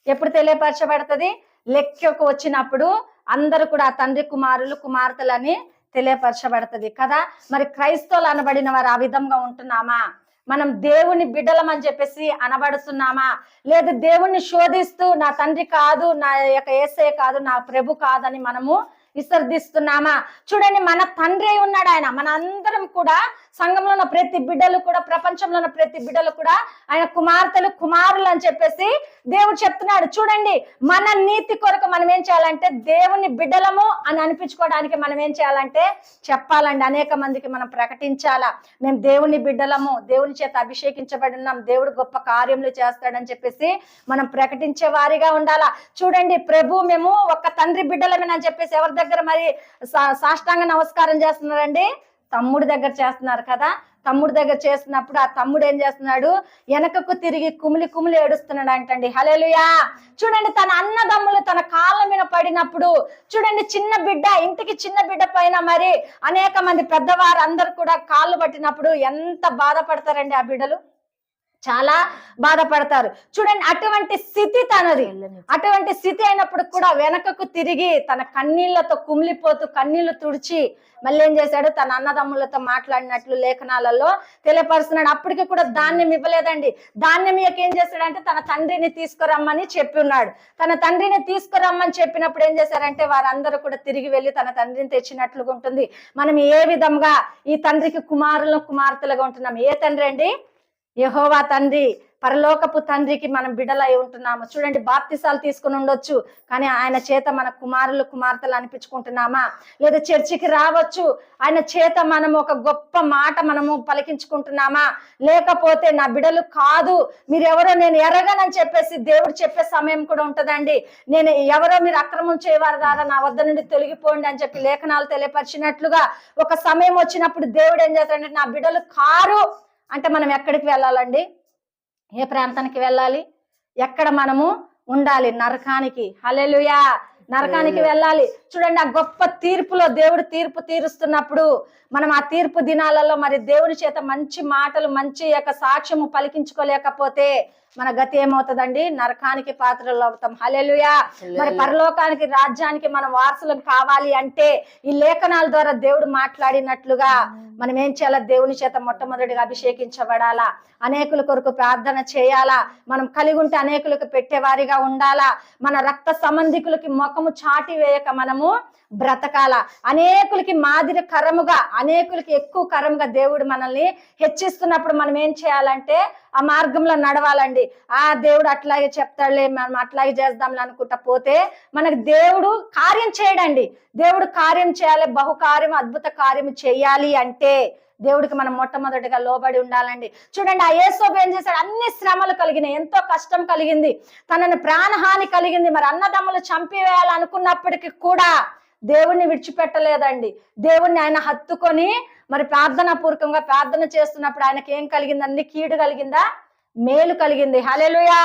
ఎప్పుడు తెలియపరచబడుతుంది? లెక్కకు వచ్చినప్పుడు అందరూ కూడా ఆ తండ్రి కుమారులు కుమార్తెలని తెలియపరచబడుతుంది కదా. మరి క్రైస్తవులు అనబడిన వారు ఆ విధంగా ఉంటున్నామా? మనం దేవుని బిడ్డలం అని చెప్పేసి అనబడుతున్నామా? లేదు దేవుణ్ణి శోధిస్తూ నా తండ్రి కాదు, నా యొక్క యేసయ్య కాదు, నా ప్రభు కాదని మనము విసర్జిస్తున్నామా? చూడండి, మన తండ్రి అయి ఉన్నాడు ఆయన. మన అందరం కూడా సంఘంలో ఉన్న ప్రతి బిడ్డలు కూడా, ప్రపంచంలో ఉన్న ప్రతి బిడ్డలు కూడా ఆయన కుమార్తెలు కుమారులు అని చెప్పేసి దేవుడు చెప్తున్నాడు. చూడండి, మన నీతి కొరకు మనం ఏం చేయాలంటే దేవుని బిడ్డలము అని అనిపించుకోవడానికి మనం ఏం చేయాలంటే చెప్పాలండి. అనేక మందికి మనం ప్రకటించాలా, మేము దేవుని బిడ్డలము, దేవుని చేత అభిషేకించబడి ఉన్నాం, దేవుడు గొప్ప కార్యములు చేస్తాడని చెప్పేసి మనం ప్రకటించే వారిగా ఉండాలా. చూడండి, ప్రభు మేము ఒక తండ్రి బిడ్డలమేనని చెప్పేసి ఎవరి దగ్గర మరి సాష్టాంగ నమస్కారం చేస్తున్నారండి? తమ్ముడి దగ్గర చేస్తున్నారు కదా. తమ్ముడి దగ్గర చేస్తున్నప్పుడు ఆ తమ్ముడు ఏం చేస్తున్నాడు? వెనకకు తిరిగి కుమిలి ఏడుస్తున్నాడు అంటండి. హల్లెలూయా. చూడండి, తన అన్నదమ్ములు తన కాళ్ళ మీద పడినప్పుడు, చూడండి, చిన్న బిడ్డ, ఇంటికి చిన్న బిడ్డ పైన మరి అనేక మంది పెద్దవారు అందరు కూడా కాళ్ళు పట్టినప్పుడు ఎంత బాధపడతారండి ఆ బిడ్డలు. చాలా బాధపడతారు. చూడండి, అటువంటి స్థితి తనది. అటువంటి స్థితి అయినప్పుడు కూడా వెనకకు తిరిగి తన కన్నీళ్లతో కుమిలిపోతూ కన్నీళ్లు తుడిచి మళ్ళీ ఏం చేశాడు? తన అన్నదమ్ములతో మాట్లాడినట్లు లేఖనాలలో తెలియపరుస్తున్నాడు. అప్పటికి కూడా ధాన్యం ఇవ్వలేదండి. ధాన్యం ఏం చేశాడంటే తన తండ్రిని తీసుకురమ్మని చెప్పి ఉన్నాడు. తన తండ్రిని తీసుకురమ్మని చెప్పినప్పుడు ఏం చేశారంటే వారందరూ కూడా తిరిగి వెళ్ళి తన తండ్రిని తెచ్చినట్లుగా ఉంటుంది. మనం ఏ విధంగా ఈ తండ్రికి కుమారులు కుమార్తెలుగా ఉంటున్నాం? ఏ తండ్రి అండి? యెహోవా తండ్రి. పరలోకపు తండ్రికి మనం బిడ్డలై ఉంటున్నాము. చూడండి, బాప్తిసాలు తీసుకుని ఉండొచ్చు, కానీ ఆయన చేత మన కుమారులు కుమార్తెలు అనిపించుకుంటున్నామా? లేదా చర్చికి రావచ్చు, ఆయన చేత మనం ఒక గొప్ప మాట మనము పలికించుకుంటున్నామా? లేకపోతే నా బిడ్డలు కాదు, మీరెవరో నేను ఎరగనని చెప్పేసి దేవుడు చెప్పే సమయం కూడా ఉంటదండి. నేను ఎవరో మీరు అక్రమం చేయవారు ద్వారా నా వద్ద నుండి తొలగిపోండి అని చెప్పి లేఖనాలు తెలియపరిచినట్లుగా ఒక సమయం వచ్చినప్పుడు దేవుడు ఏం చేస్తాడంటే నా బిడ్డలు కారు అంటే మనం ఎక్కడికి వెళ్ళాలండి? ఏ ప్రాంతానికి వెళ్ళాలి? ఎక్కడ మనము ఉండాలి? నరకానికి. హల్లెలూయా, నరకానికి వెళ్ళాలి. చూడండి, ఆ గొప్ప తీర్పులో దేవుడు తీర్పు తీరుస్తున్నప్పుడు మనం ఆ తీర్పు దినాలలో మరి దేవుని చేత మంచి మాటలు మంచి యొక్క సాక్ష్యము పలికించుకోలేకపోతే మన గతి ఏమవుతుందండి? నరకానికి పాత్రలు అవుతాం. హల్లెలూయా. మరి పరలోకానికి రాజ్యానికి మనం వారసులం కావాలి అంటే ఈ లేఖనాల ద్వారా దేవుడు మాట్లాడినట్లుగా మనం ఏం చేయాలా? దేవుని చేత మొట్టమొదటిగా అభిషేకించబడాలా, అనేకుల కొరకు ప్రార్థన చేయాలా, మనం కలిగి ఉంటే అనేకులకు పెట్టేవారిగా ఉండాలా, మన రక్త సంబంధికులకి ముఖము చాటి వేయక మనము బ్రతకాల, అనేకులకి మాదిరి కరముగా అనేకులకి ఎక్కువ కరముగా దేవుడు మనల్ని హెచ్చిస్తున్నప్పుడు మనం ఏం చేయాలంటే ఆ మార్గంలో నడవాలండి. ఆ దేవుడు అట్లాగే చెప్తాడులే, మనం అట్లాగే చేద్దాంలే అనుకుంటా పోతే మనకు దేవుడు కార్యం చేయడండి. దేవుడు కార్యం చేయాలి, బహుకార్యం అద్భుత కార్యం చేయాలి అంటే దేవుడికి మనం మొట్టమొదటిగా లోబడి ఉండాలండి. చూడండి, ఆ యేసోబు ఏం చేశాడు? అన్ని శ్రమలు కలిగినాయి, ఎంతో కష్టం కలిగింది, తనని ప్రాణహాని కలిగింది, మరి అన్నదమ్ములు చంపివేయాలనుకున్నప్పటికీ కూడా దేవుణ్ణి విడిచిపెట్టలేదండి. దేవుణ్ణి ఆయన హత్తుకొని మరి ప్రార్థనా పూర్వకంగా ప్రార్థన చేస్తున్నప్పుడు ఆయనకి ఏం కలిగిందండి? కీడు కలిగిందా? మేలు కలిగింది. హల్లెలూయా.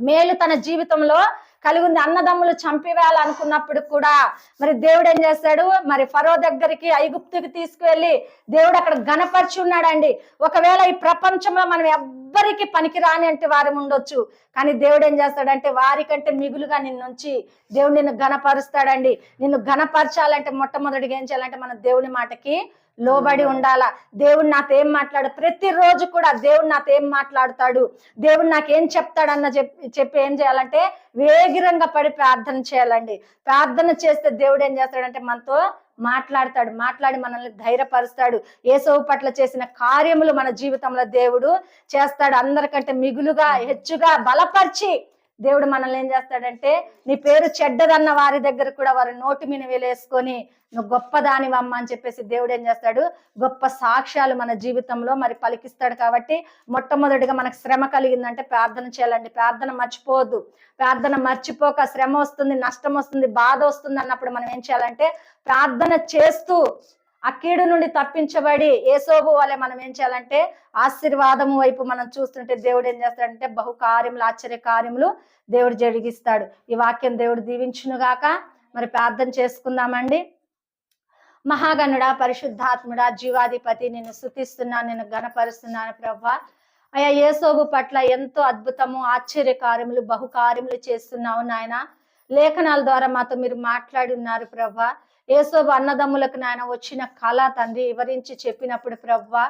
మేలు తన జీవితంలో కలిగింది. అన్నదమ్ములు చంపివేయాలనుకున్నప్పుడు కూడా మరి దేవుడు ఏం చేస్తాడు? మరి ఫరో దగ్గరికి ఐగుప్తుకి తీసుకువెళ్ళి దేవుడు అక్కడ గణపరిచి ఉన్నాడండి. ఒకవేళ ఈ ప్రపంచంలో మనం ఎవ్వరికి పనికిరాని అంటే వారు ఉండొచ్చు, కానీ దేవుడు ఏం చేస్తాడంటే వారికంటే మిగులుగా నిన్నుంచి దేవుడు నిన్ను గణపరుస్తాడండి. నిన్ను గణపరచాలంటే మొట్టమొదటిగా ఏం చేయాలంటే మన దేవుని మాటకి లోబడి ఉండాలా. దేవుడు నాతో ఏం మాట్లాడు, ప్రతిరోజు కూడా దేవుడు నాతో ఏం మాట్లాడతాడు, దేవుడు నాకేం చెప్తాడన్న చెప్పి ఏం చేయాలంటే వేగిరంగా పడి ప్రార్థన చేయాలండి. ప్రార్థన చేస్తే దేవుడు ఏం చేస్తాడంటే మనతో మాట్లాడతాడు, మాట్లాడి మనల్ని ధైర్యపరుస్తాడు. యేసోవు పట్ల చేసిన కార్యములు మన జీవితంలో దేవుడు చేస్తాడు. అందరికంటే మిగులుగా హెచ్చుగా బలపరిచి దేవుడు మనల్ని ఏం చేస్తాడంటే నీ పేరు చెడ్డదన్న వారి దగ్గర కూడా వారి నోటి మీద వేలేసుకొని నువ్వు గొప్పదానివమ్మ అని చెప్పేసి దేవుడు ఏం చేస్తాడు? గొప్ప సాక్ష్యాలు మన జీవితంలో మరి పలికిస్తాడు. కాబట్టి మొట్టమొదటిగా మనకు శ్రమ కలిగిందంటే ప్రార్థన చేయాలండి. ప్రార్థన మర్చిపోవద్దు. ప్రార్థన మర్చిపోక శ్రమ వస్తుంది, నష్టం వస్తుంది, బాధ వస్తుంది అన్నప్పుడు మనం ఏం చేయాలంటే ప్రార్థన చేస్తూ ఆ కీడు నుండి తప్పించబడి యేసోబు వలె మనం ఏం చేయాలంటే ఆశీర్వాదము వైపు మనం చూస్తుంటే దేవుడు ఏం చేస్తాడంటే బహుకార్యములు ఆశ్చర్య కార్యములు దేవుడు జరిగిస్తాడు. ఈ వాక్యం దేవుడు దీవించునుగాక. మరి ప్రార్థన చేసుకుందామండి. మహాగణుడా, పరిశుద్ధాత్ముడా, జీవాధిపతి, నిన్ను స్తుతిస్తున్నాను, నిన్ను గణపరుస్తున్నాను ప్రభువా. అయ్యా, యేసోబు పట్ల ఎంతో అద్భుతము ఆశ్చర్య కార్యములు బహుకార్యములు చేస్తున్నావు నాయన. లేఖనాల ద్వారా మాతో మీరు మాట్లాడి ఉన్నారు ప్రభువా. యేసోబు అన్నదమ్ములకు నాయన వచ్చిన కళ తండ్రి వివరించి చెప్పినప్పుడు ప్రభువా,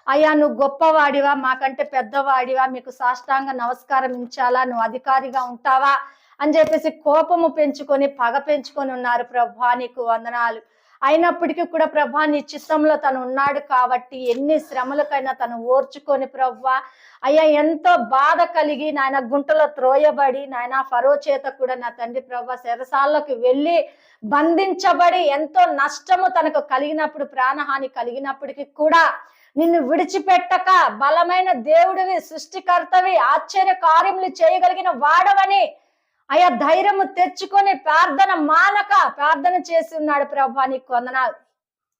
అయ్యా నువ్వు గొప్పవాడివా, మాకంటే పెద్దవాడివా, మీకు సాష్టాంగ నమస్కారం ఇచ్చాలా, నువ్వు అధికారిగా ఉంటావా అని చెప్పేసి కోపము పెంచుకొని పగ పెంచుకొని ఉన్నారు ప్రభువా. నీకు వందనాలు. అయినప్పటికీ కూడా ప్రభువా నీ చిత్తంలో తను ఉన్నాడు కాబట్టి ఎన్ని శ్రమలకైనా తను ఓర్చుకొని ప్రభువా అయ్యా ఎంతో బాధ కలిగి నాయన గుంటలో త్రోయబడి నాయన ఫరో చేత కూడా నా తండ్రి ప్రభువా చెరసాల్లోకి వెళ్ళి బంధించబడి ఎంతో నష్టము తనకు కలిగినప్పుడు, ప్రాణహాని కలిగినప్పటికీ కూడా నిన్ను విడిచిపెట్టక బలమైన దేవుడివి, సృష్టికర్తవి, ఆశ్చర్య కార్యములు చేయగలిగిన వాడవని అయ్యా ధైర్యము తెచ్చుకొని ప్రార్థన మానక ప్రార్థన చేసి ఉన్నాడు ప్రభువా. నీకు వందనాలు.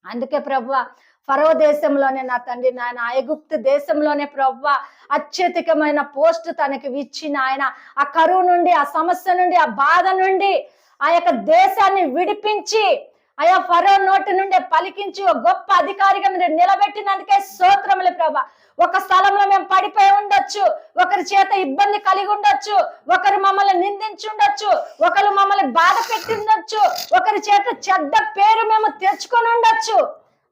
అందుకే ప్రభువా ఫరో దేశంలోనే నా తండ్రి నాయన ఐగుప్తు దేశంలోనే ప్రభువా అత్యధికమైన పోస్ట్ తనకి ఇచ్చిన ఆయన ఆ కరువు నుండి, ఆ సమస్య నుండి, ఆ బాధ నుండి ఆ యొక్క దేశాన్ని విడిపించి అయ్యా ఫరో నోటి నుండి పలికించి ఒక గొప్ప అధికారిగా మీరు నిలబెట్టినందుకే స్తోత్రములు ప్రభువా. ఒక స్థలంలో మేము పడిపోయి ఉండొచ్చు, ఒకరి చేత ఇబ్బంది కలిగి ఉండొచ్చు, ఒకరు మమ్మల్ని నిందించి ఉండొచ్చు, ఒకరు మమ్మల్ని బాధ పెట్టి ఉండొచ్చు, ఒకరి చేత చెడ్డ పేరు మేము తెచ్చుకొని ఉండొచ్చు.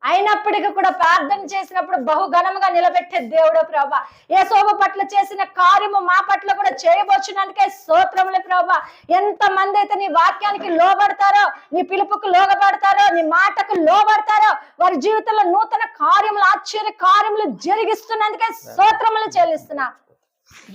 అయినప్పటికీ కూడా ప్రార్థన చేసినప్పుడు బహుఘనముగా నిలబెట్టే దేవుడు ప్రభువా. యేసోబు పట్ల చేసిన కార్యము మా పట్ల కూడా చేయబోచున్నందుకే స్తోత్రములు ప్రభువా. ఎంత మంది అయితే నీ వాక్యానికి లోబడతారో, నీ పిలుపుకు లోబడతారో, నీ మాటకు లోబడతారో వారి జీవితంలో నూతన కార్యములు ఆశ్చర్య కార్యములు జరిగిస్తున్నందుకే స్తోత్రములు చెల్లిస్తున్నా.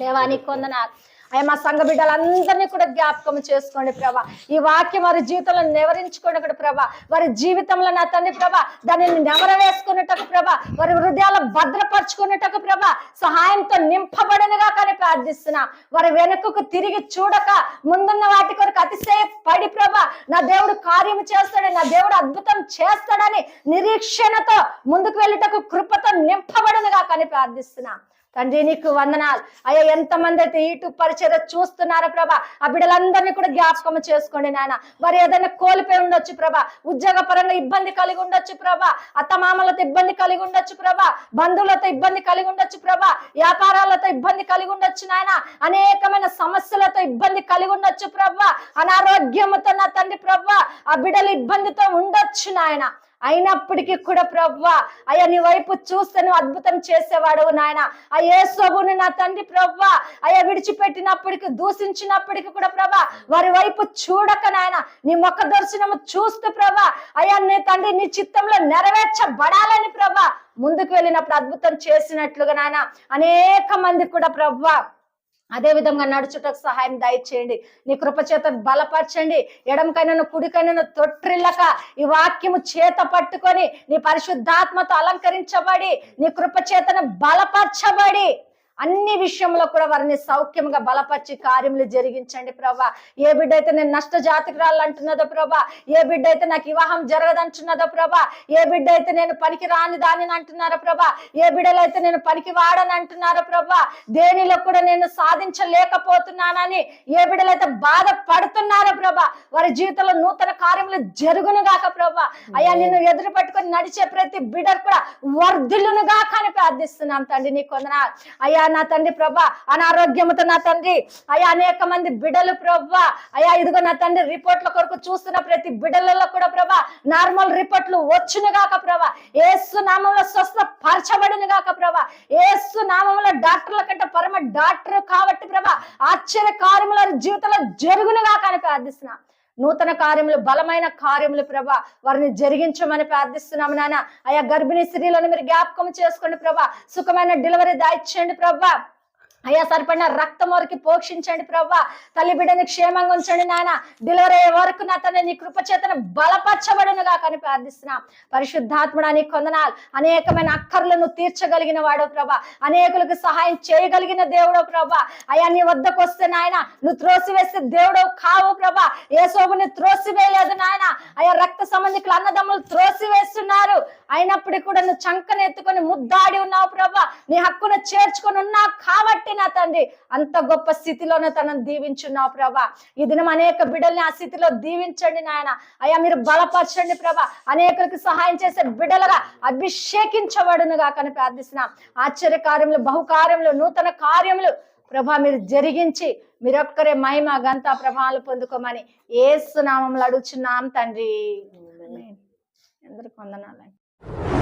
దేవానికి వందనాలు అయ్యా. మా సంఘ బిడ్డలందరినీ కూడా జ్ఞాపకం చేసుకోండి ప్రభా. ఈ వాక్యం వారి జీవితంలో నెవరించుకోండి కూడా ప్రభా. వారి జీవితంలో నా తండ్రి ప్రభా దానిని నెవర వేసుకున్నటకు ప్రభా, వారి హృదయాలు భద్రపరుచుకున్నటకు ప్రభా సహాయంతో నింపబడినగా కానీ ప్రార్థిస్తున్నా. వారి వెనుకకు తిరిగి చూడక ముందున్న వాటి కొరకు అతిశయపడి ప్రభా నా దేవుడు కార్యం చేస్తాడు, నా దేవుడు అద్భుతం చేస్తాడని నిరీక్షణతో ముందుకు వెళ్ళటకు కృపతో నింపబడినగా కానీ ప్రార్థిస్తున్నా. తండ్రి నీకు వందనాలు అయ్యా. ఎంతమంది అయితే యూట్యూబ్ పరిచయం చూస్తున్నారో ప్రభా, ఆ బిడ్డలందరినీ కూడా జ్ఞాపకం చేసుకోండి నాయన. వారు ఏదైనా కోల్పోయి ఉండొచ్చు ప్రభా, ఉద్యోగ పరంగా ఇబ్బంది కలిగి ఉండొచ్చు ప్రభా, అత్తమామలతో ఇబ్బంది కలిగి ఉండొచ్చు ప్రభా, బంధువులతో ఇబ్బంది కలిగి ఉండొచ్చు ప్రభా, వ్యాపారాలతో ఇబ్బంది కలిగి ఉండొచ్చు నాయన, అనేకమైన సమస్యలతో ఇబ్బంది కలిగి ఉండొచ్చు ప్రభా, అనారోగ్యంతో నా తండ్రి ప్రభా ఆ బిడ్డలు ఇబ్బందితో ఉండొచ్చు నాయన. అయినప్పటికీ కూడా ప్రభువా అయ్యా నీ వైపు చూస్తే నువ్వు అద్భుతం చేసేవాడు నాయన. ఆ యేసోబుని నా తండ్రి ప్రభువా అయ్యా విడిచిపెట్టినప్పటికీ దూషించినప్పటికీ కూడా ప్రభా వారి వైపు చూడక నాయన నీ ముఖ దర్శనము చూస్తూ ప్రభా అయ్యా నీ తండ్రి నీ చిత్తంలో నెరవేర్చబడాలని ప్రభా ముందుకు వెళ్ళినప్పుడు అద్భుతం చేసినట్లుగా నాయన అనేక మంది కూడా ప్రభువా అదే విధంగా నడుచుటకు సహాయం దయచేయండి. నీ కృపచేత బలపరచండి. ఎడమకైనా కుడికైనా తొట్టిల్లక ఈ వాక్యము చేత పట్టుకొని నీ పరిశుద్ధాత్మతో అలంకరించబడి నీ కృపచేతను బలపరచబడి అన్ని విషయంలో కూడా వారిని సౌఖ్యంగా బలపరిచి కార్యములు జరిగించండి ప్రభా. ఏ బిడ్డ అయితే నేను నష్ట జాతకురాలు అంటున్నదో ప్రభా, ఏ బిడ్డ అయితే నాకు వివాహం జరగదంటున్నదో ప్రభా, ఏ బిడ్డ అయితే నేను పనికి రాని దానిని అంటున్నారో ప్రభా, ఏ బిడ్డలు అయితే నేను పనికి వాడని అంటున్నారో ప్రభా, దేనిలో కూడా నేను సాధించలేకపోతున్నానని ఏ బిడ్డలైతే బాధపడుతున్నారో ప్రభా వారి జీవితంలో నూతన కార్యములు జరుగును గాక ప్రభా. అయ్యా నిన్ను ఎదురు పట్టుకొని నడిచే ప్రతి బిడ్డ కూడా వర్ధిల్లును గాక అని ప్రార్థిస్తున్నాం తండ్రి. నీ కొందనాలు అయ్యా నా తండ్రి ప్రభా. అనారోగ్యంతో నా తండ్రి అయ్యా అనేక మంది బిడ్డలు ప్రభా అయ్యా ఇదిగో నా తండ్రి రిపోర్ట్ల కొరకు చూస్తున్న ప్రతి బిడ్డలలో కూడా ప్రభా నార్మల్ రిపోర్ట్లు వచ్చును గాక ప్రభా. యేసు నామంలో స్వస్థ పరచబడును గాక ప్రభా. యేసు నామంలో డాక్టర్ల కంటే పరమ డాక్టర్ కాబట్టి ప్రభా ఆశ్చర్య కార్యముల జీవితంలో జరుగును గాక అని ప్రార్థిస్తున్నా. నూతన కార్యములు బలమైన కార్యములు ప్రభా వారిని జరిగించమని ప్రార్థిస్తున్నాము నాన్న. అయ్యా గర్భిణీ స్త్రీలను మీరు జ్ఞాపకం చేసుకోండి ప్రభా. సుఖమైన డెలివరీ దాయిచ్చేయండి ప్రభా. అయ్యా సరిపడిన రక్తం వరకు పోషించండి ప్రభా. తల్లి బిడ్డని క్షేమంగా ఉంచండి నాయన. డెలివరీ అయ్యే వరకు నా తన నీ కృపచేతను బలపరచబడునుగా కానీ ప్రార్థిస్తున్నాం. పరిశుద్ధాత్ముడా నీకు వందనాలు. అనేకమైన అక్కర్లను తీర్చగలిగిన వాడో ప్రభా, అనేకులకు సహాయం చేయగలిగిన దేవుడో ప్రభా. అయ్యా నీ వద్దకు వస్తే నాయన నువ్వు త్రోసివేస్తే దేవుడు కావు ప్రభా. యేసోబుని త్రోసివేయలేదు నాయన. అయ్యా రక్త సంబంధికులు అన్నదమ్ములు త్రోసివేస్తున్నారు, అయినప్పటికీ కూడా నువ్వు చంకను ఎత్తుకొని ముద్దాడి ఉన్నావు ప్రభా. నీ హక్కును చేర్చుకొని ఉన్నావు కాబట్టి నా తండ్రి అంత గొప్ప స్థితిలోనే తనను దీవించున్నావు ప్రభా. ఈ దినం అనేక బిడ్డల్ని ఆ స్థితిలో దీవించండి నాయన. అయ్యా మీరు బలపరచండి ప్రభా. అనేకులకు సహాయం చేసే బిడ్డలుగా అభిషేకించబడునుగా కానీ ప్రార్థిస్తున్నాం. ఆశ్చర్య కార్యములు, బహుకార్యములు, నూతన కార్యములు ప్రభా మీరు జరిగించి మీరొక్కరే మహిమ గంత ప్రభావాలు పొందుకోమని యేసు నామములో అడుగుచున్నాం తండ్రి. అందరికి వందనాలు.